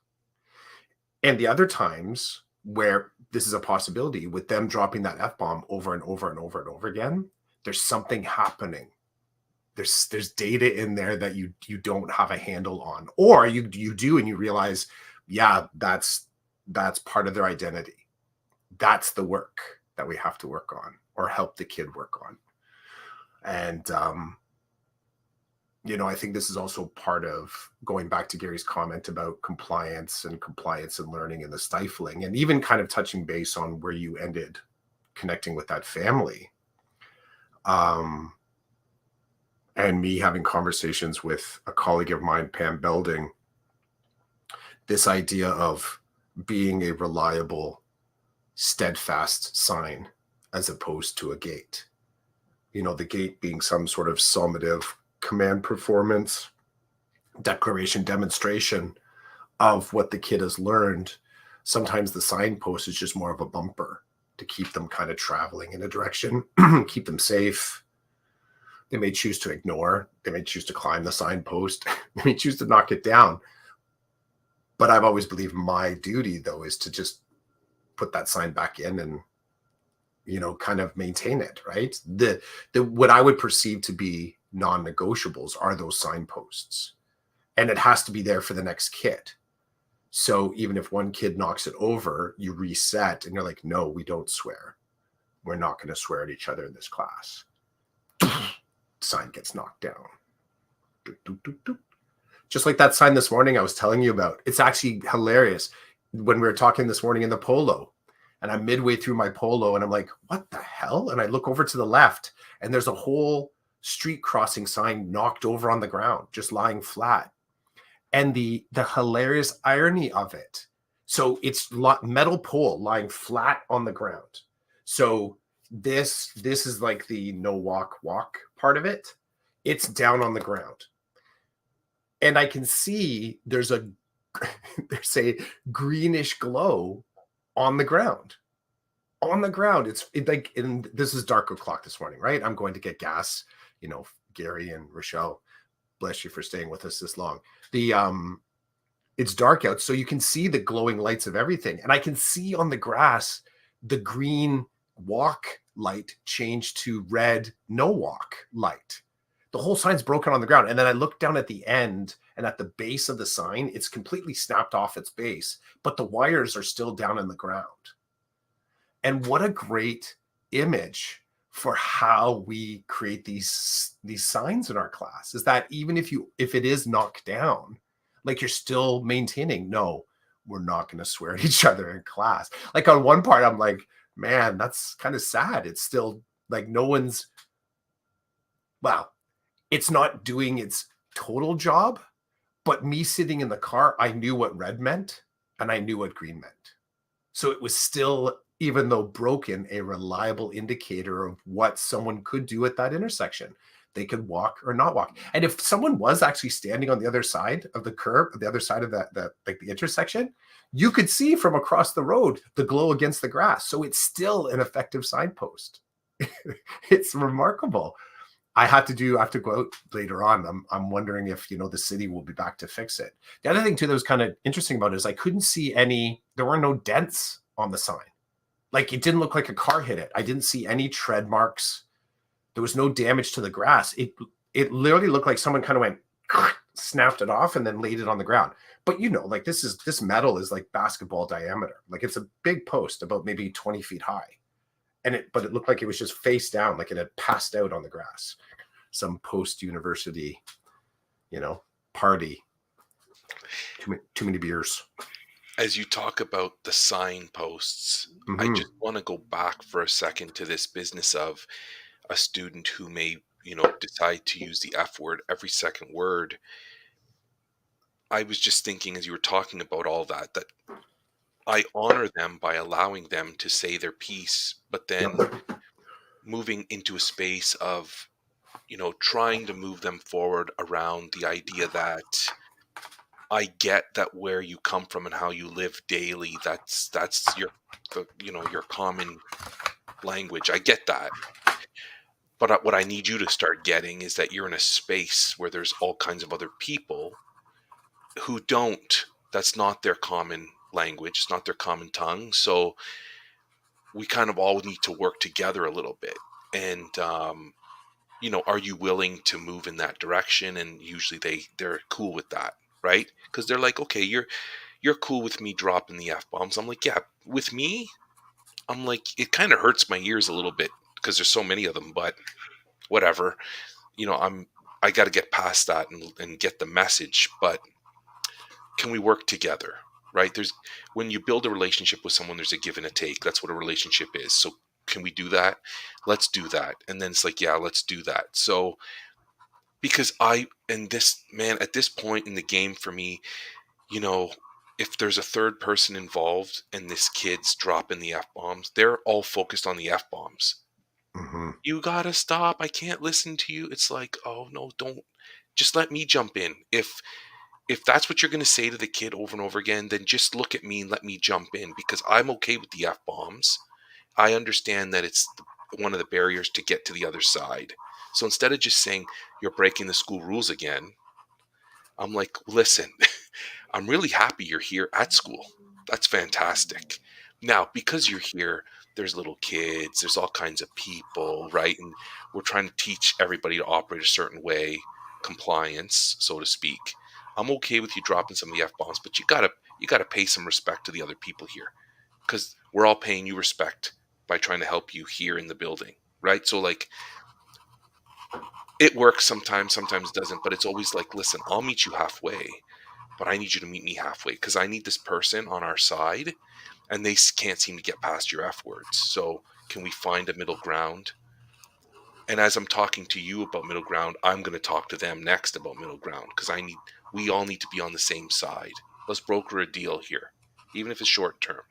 And the other times where this is a possibility, with them dropping that F-bomb over and over and over and over again, there's something happening. There's data in there that you don't have a handle on, or you do, and you realize, yeah, that's part of their identity. That's the work that we have to work on, or help the kid work on. And I think this is also part of going back to Gary's comment about compliance and learning and the stifling, and even kind of touching base on where you ended connecting with that family. And me having conversations with a colleague of mine, Pam Belding, this idea of being a reliable, steadfast sign as opposed to a gate. The gate being some sort of summative command performance, declaration, demonstration of what the kid has learned. Sometimes the signpost is just more of a bumper to keep them kind of traveling in a direction, keep them safe. They may choose to ignore, they may choose to climb the signpost, they may choose to knock it down. But I've always believed my duty, though, is to just put that sign back in and kind of maintain it, right? The what I would perceive to be non-negotiables are those signposts, and it has to be there for the next kid. So even if one kid knocks it over, you reset and you're like, no, we don't swear. We're not going to swear at each other in this class. Sign gets knocked down. Doop, doop, doop, doop. Just like that sign this morning I was telling you about. It's actually hilarious. When we were talking this morning in the polo, and I'm midway through my polo and I'm like, what the hell? And I look over to the left and there's a whole street crossing sign knocked over on the ground, just lying flat. And the hilarious irony of it. So it's metal pole lying flat on the ground. So this is like the no walk part of it. It's down on the ground. And I can see there's a greenish glow on the ground. On the ground. It's like, and this is dark o'clock this morning, right? I'm going to get gas. Gary and Rochelle, bless you for staying with us this long. It's dark out, so you can see the glowing lights of everything. And I can see on the grass the green walk light change to red no walk light. The whole sign's broken on the ground. And then I look down at the end, and at the base of the sign, it's completely snapped off its base, but the wires are still down in the ground. And what a great image for how we create these signs in our class, is that even if it is knocked down, like, you're still maintaining, no, we're not going to swear at each other in class. Like, on one part, I'm like, man, that's kind of sad. It's still like it's not doing its total job, but me sitting in the car, I knew what red meant and I knew what green meant. So it was still, even though broken, a reliable indicator of what someone could do at that intersection. They could walk or not walk. And if someone was actually standing on the other side of the curb, the other side of the intersection, you could see from across the road the glow against the grass. So it's still an effective signpost. It's remarkable. I have to go out later on. I'm wondering if, the city will be back to fix it. The other thing too that was kind of interesting about it is I couldn't see there were no dents on the sign. Like, it didn't look like a car hit it. I didn't see any tread marks. There was no damage to the grass. It literally looked like someone kind of went, snapped it off and then laid it on the ground. But like, this metal is like basketball diameter. Like, it's a big post, about maybe 20 feet high. But it looked like it was just face down, like it had passed out on the grass. Some post-university, party. Too many beers. As you talk about the signposts, I just want to go back for a second to this business of a student who may, decide to use the F word every second word. I was just thinking, as you were talking about all that I honor them by allowing them to say their piece, but then moving into a space of, trying to move them forward around the idea that I get that where you come from and how you live daily, that's your common language. I get that. But what I need you to start getting is that you're in a space where there's all kinds of other people who that's not their common language, it's not their common tongue. So we kind of all need to work together a little bit. And, are you willing to move in that direction? And usually they're cool with that, right? Because they're like, okay, you're cool with me dropping the F-bombs. I'm like, yeah, with me, I'm like, it kind of hurts my ears a little bit because there's so many of them, but whatever. I got to get past that and get the message, but can we work together? Right? When you build a relationship with someone, there's a give and a take. That's what a relationship is. So can we do that? Let's do that. And then it's like, yeah, let's do that. So because at this point in the game for me, if there's a third person involved and this kid's dropping the F-bombs, they're all focused on the F-bombs. Mm-hmm. You gotta stop. I can't listen to you. It's like, oh no, don't. Just let me jump in. If that's what you're going to say to the kid over and over again, then just look at me and let me jump in, because I'm okay with the F-bombs. I understand that it's one of the barriers to get to the other side. So instead of just saying you're breaking the school rules again, I'm like, listen, I'm really happy you're here at school. That's fantastic. Now, because you're here, there's little kids, there's all kinds of people, right? And we're trying to teach everybody to operate a certain way, compliance, so to speak. I'm okay with you dropping some of the F-bombs, but you gotta pay some respect to the other people here, because we're all paying you respect by trying to help you here in the building, right? So like, it works sometimes it doesn't, but it's always like, listen, I'll meet you halfway, but I need you to meet me halfway, because I need this person on our side, and they can't seem to get past your F words. So can we find a middle ground? And as I'm talking to you about middle ground, I'm going to talk to them next about middle ground, because we all need to be on the same side. Let's broker a deal here, even if it's short term.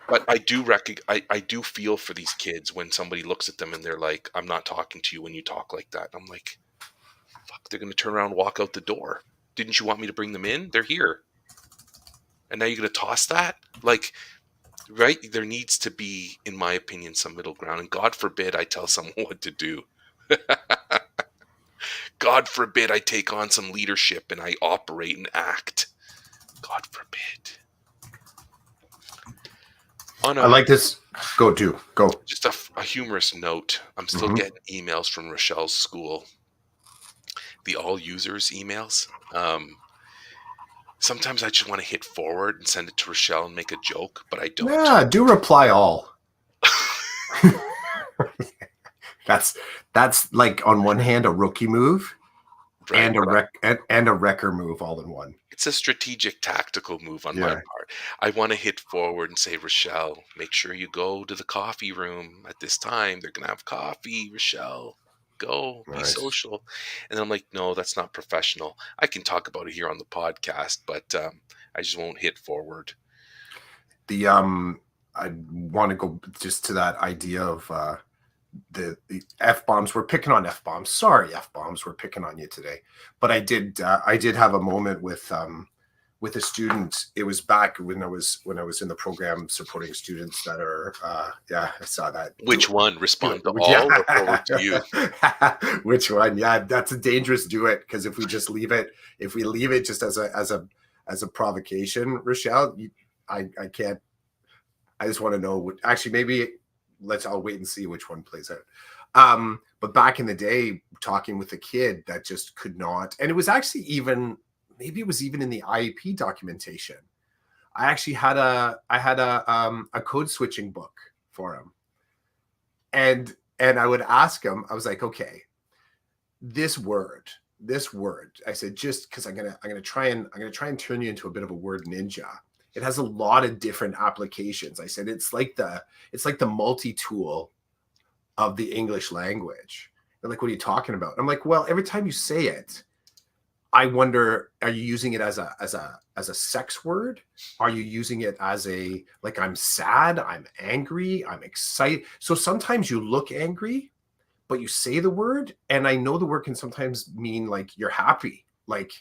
But I do feel for these kids when somebody looks at them and they're like, I'm not talking to you when you talk like that. And I'm like, fuck, they're going to turn around and walk out the door. Didn't you want me to bring them in? They're here. And now you're going to toss that? Like, right? There needs to be, in my opinion, some middle ground. And God forbid I tell someone what to do. God forbid I take on some leadership and I operate and act. God forbid. I like this. Go. Just a humorous note. I'm still getting emails from Rochelle's school. The all users emails. Sometimes I just want to hit forward and send it to Rochelle and make a joke, but I don't. Yeah, do reply all. That's like, on one hand, a rookie move, right, and a wrecker move all in one. It's a strategic, tactical move on my part. I want to hit forward and say, Rochelle, make sure you go to the coffee room at this time. They're going to have coffee, Rochelle. Go, be social. And I'm like, no, that's not professional. I can talk about it here on the podcast, but I just won't hit forward. I want to go just to that idea of the F-bombs. We're picking on F-bombs. Sorry, F-bombs. We're picking on you today. But I did have a moment with a student. It was back when I was in the program supporting students that are I saw that. Which one? Respond to all or forward to you? Which one? Yeah, that's a dangerous do it, because if we leave it just as a provocation, Rochelle, I can't. I just want to know what, actually, maybe I'll wait and see which one plays out. But back in the day, talking with a kid that just could not, and it was actually maybe it was even in the IEP documentation. I actually had a code switching book for him. And I would ask him, I was like, okay, this word, I said, just because I'm gonna try and turn you into a bit of a word ninja. It has a lot of different applications. I said, it's like the multi-tool of the English language. They're like, what are you talking about? I'm like, well, every time you say it, I wonder, are you using it as a sex word? Are you using it as like, I'm sad, I'm angry, I'm excited? So sometimes you look angry, but you say the word, and I know the word can sometimes mean like you're happy, like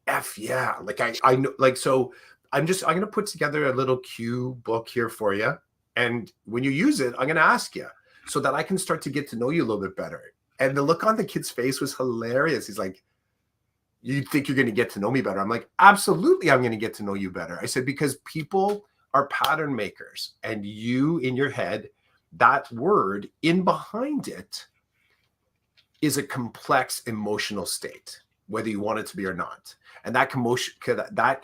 F yeah, like I know, like, so I'm going to put together a little cue book here for you. And when you use it, I'm going to ask you so that I can start to get to know you a little bit better. And the look on the kid's face was hilarious. He's like, you think you're going to get to know me better? I'm like, absolutely, I'm going to get to know you better. I said, because people are pattern makers, and you in your head, that word in behind it is a complex emotional state, whether you want it to be or not. And that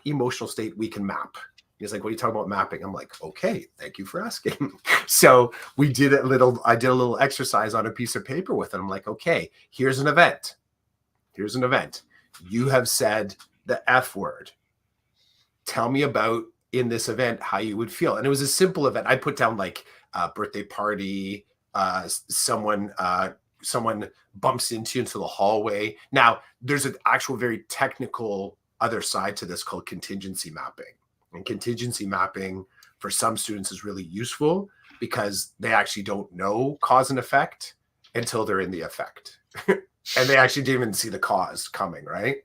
emotional state we can map. He's like, what are you talking about mapping? I'm like, okay, thank you for asking. So I did a little exercise on a piece of paper with him. I'm like, okay, here's an event. Here's an event. You have said the F word. Tell me about in this event how you would feel. And it was a simple event. I put down like a birthday party, someone bumps into the hallway. Now, there's an actual very technical other side to this called contingency mapping. And contingency mapping for some students is really useful because they actually don't know cause and effect until they're in the effect. And they actually didn't even see the cause coming, right?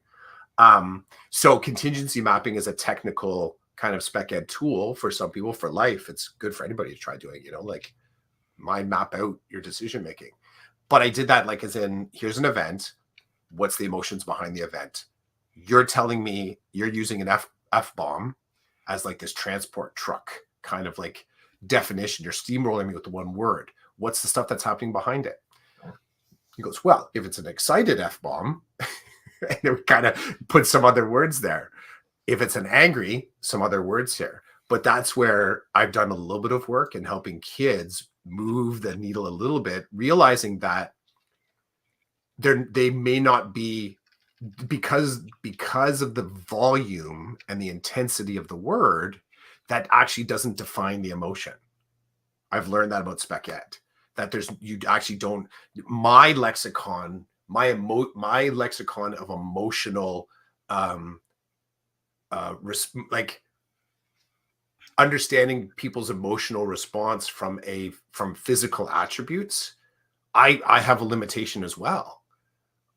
So contingency mapping is a technical kind of spec ed tool for some people for life. It's good for anybody to try doing, like mind map out your decision making. But I did that like as in, here's an event. What's the emotions behind the event? You're telling me you're using an F-bomb as like this transport truck kind of like definition. You're steamrolling me with the one word. What's the stuff that's happening behind it? He goes, well, if it's an excited F-bomb, and it kind of put some other words there. If it's an angry, some other words here. But that's where I've done a little bit of work in helping kids move the needle a little bit, realizing that they may not be, because of the volume and the intensity of the word, that actually doesn't define the emotion. I've learned that about spec ed, that you actually don't, my lexicon of emotional like understanding people's emotional response from physical attributes, I have a limitation as well.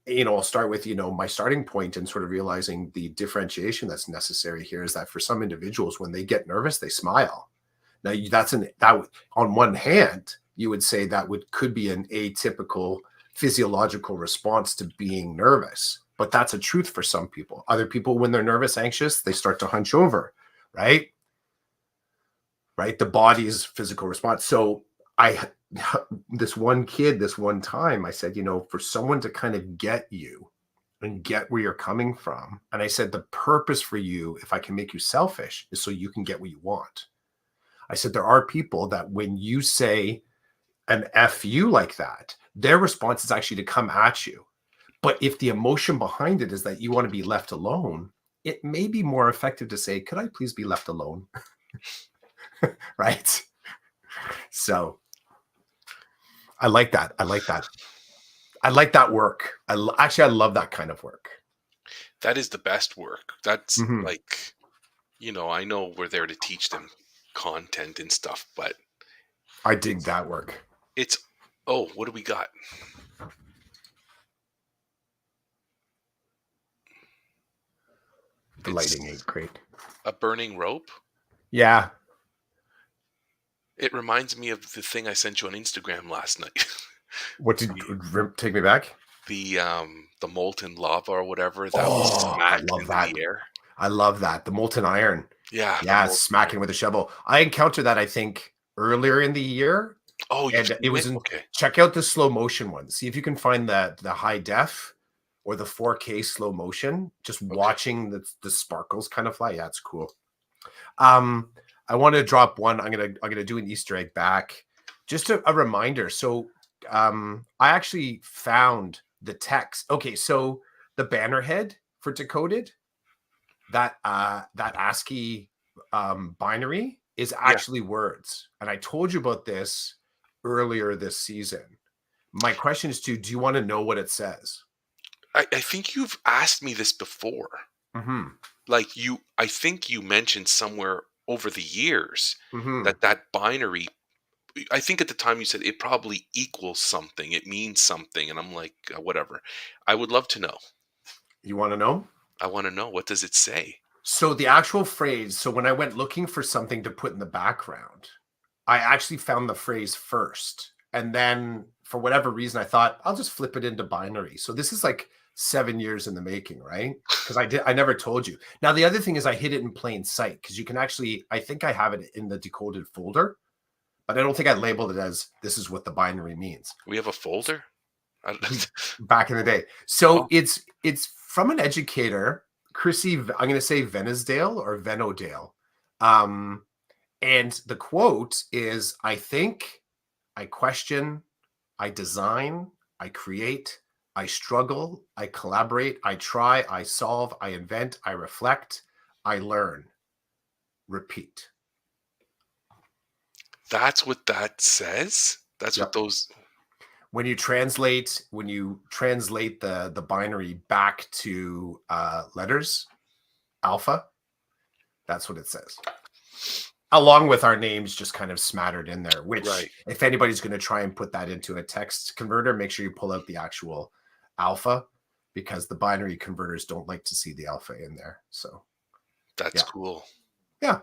I'll start with, my starting point and sort of realizing the differentiation that's necessary here is that for some individuals, when they get nervous, they smile. Now that on one hand, you would say that could be an atypical physiological response to being nervous, but that's a truth for some people. Other people, when they're nervous, anxious, they start to hunch over, right? The body's physical response. So this one kid, this one time, I said, for someone to kind of get you and get where you're coming from. And I said, the purpose for you, if I can make you selfish, is so you can get what you want. I said, there are people that when you say an F you like that, their response is actually to come at you. But if the emotion behind it is that you want to be left alone, it may be more effective to say, could I please be left alone? Right? So I like that. I like that work. I love that kind of work. That is the best work. That's like, I know we're there to teach them content and stuff, but I dig that work. What do we got? The lighting ain't great. A burning rope? Yeah. It reminds me of the thing I sent you on Instagram last night. What did you take me back? The molten lava or whatever that was smacked into the air. I love that. The molten iron. Yeah. Yeah, smacking with a shovel. I encountered that, I think, earlier in the year. Oh, and it was okay. Check out the slow motion one. See if you can find the high def or the 4K slow motion. Just watching the sparkles kind of fly. Yeah, it's cool. I want to drop one. I'm gonna do an Easter egg back. Just a reminder. So I actually found the text. Okay, so the banner head for Decoded, that ASCII binary is actually words. And I told you about this earlier this season. My question is do you want to know what it says? I think you've asked me this before. Like I think you mentioned somewhere over the years that binary, I think at the time you said it probably equals something. It means something. And I'm like, whatever. I would love to know. You want to know? I want to know. What does it say? So the actual phrase, so when I went looking for something to put in the background, I actually found the phrase first. And then for whatever reason, I thought I'll just flip it into binary. So this is like 7 years in the making, right? Because I never told you. Now, the other thing is I hid it in plain sight because you can actually, I think I have it in the Decoded folder, but I don't think I labeled it as this is what the binary means. We have a folder? Back in the day. So it's from an educator, Chrissy, I'm going to say Venisdale or Venodale. And the quote is, I think, I question, I design, I create, I struggle, I collaborate, I try, I solve, I invent, I reflect, I learn. Repeat. That's what that says? That's what Yep. those... When you translate the binary back to letters, alpha, that's what it says. Along with our names just kind of smattered in there, which Right. if anybody's going to try and put that into a text converter, make sure you pull out the actual alpha, because the binary converters don't like to see the alpha in there. So That's Yeah. cool. yeah.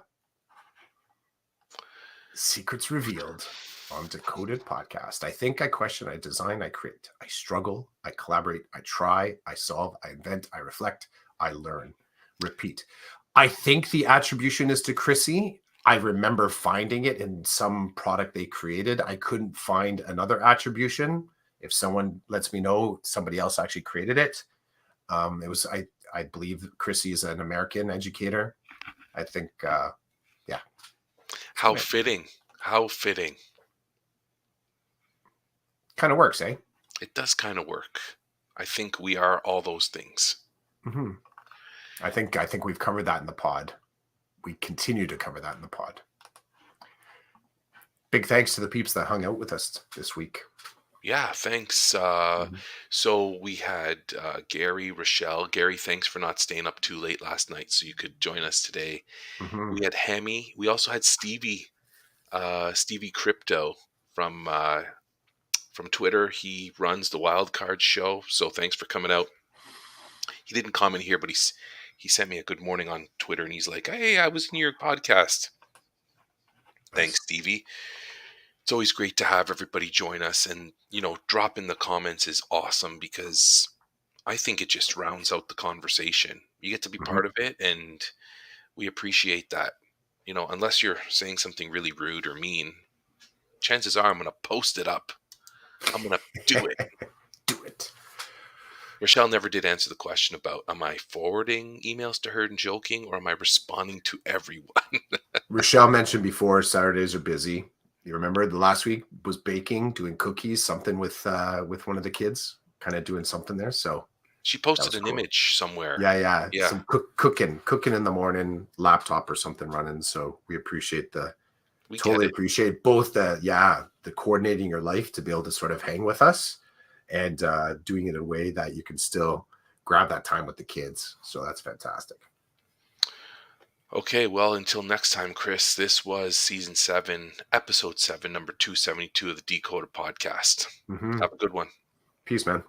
Secrets revealed on Decoded Podcast. I think, I question, I design, I create, I struggle, I collaborate, I try, I solve, I invent, I reflect, I learn. Repeat. I think the attribution is to Chrissy. I remember finding it in some product they created. I couldn't find another attribution. If someone lets me know somebody else actually created it, it was I believe Chrissy is an American educator. I think How Yeah. fitting. How fitting. kind of works, eh? It does kind of work. I think we are all those things. Mm-hmm. I think we've covered that in the pod. We continue to cover that in the pod. Big thanks to the peeps that hung out with us this week. Yeah, thanks. Mhm. So we had Gary, Rochelle. Gary, thanks for not staying up too late last night so you could join us today. Mhm. We had Hemi. We also had Stevie, Stevie Crypto from Twitter. He runs the Wild Card Show. So thanks for coming out. He didn't comment here, but he sent me a good morning on Twitter, and he's like, "Hey, I was in your podcast." Thanks, Nice. Stevie. It's always great to have everybody join us, and drop in the comments is awesome because I think it just rounds out the conversation. You get to be Mhm. part of it, and we appreciate that. Unless you're saying something really rude or mean, chances are I'm going to post it up. I'm going to do it. Do it. Rochelle never did answer the question about, am I forwarding emails to her and joking, or am I responding to everyone? Rochelle mentioned before Saturdays are busy. You remember the last week was baking, doing cookies, something with one of the kids, kind of doing something there. So She that posted was an cool. image somewhere. Yeah. Yeah, Some cooking in the morning, laptop or something running. So we appreciate we get totally it. appreciate both the coordinating your life to be able to sort of hang with us, and doing it in a way that you can still grab that time with the kids. So that's fantastic. Okay, well, until next time, Chris, this was season 7, episode 7, number 272 of the Decoder podcast. Mm-hmm. Have a good one. Peace, man.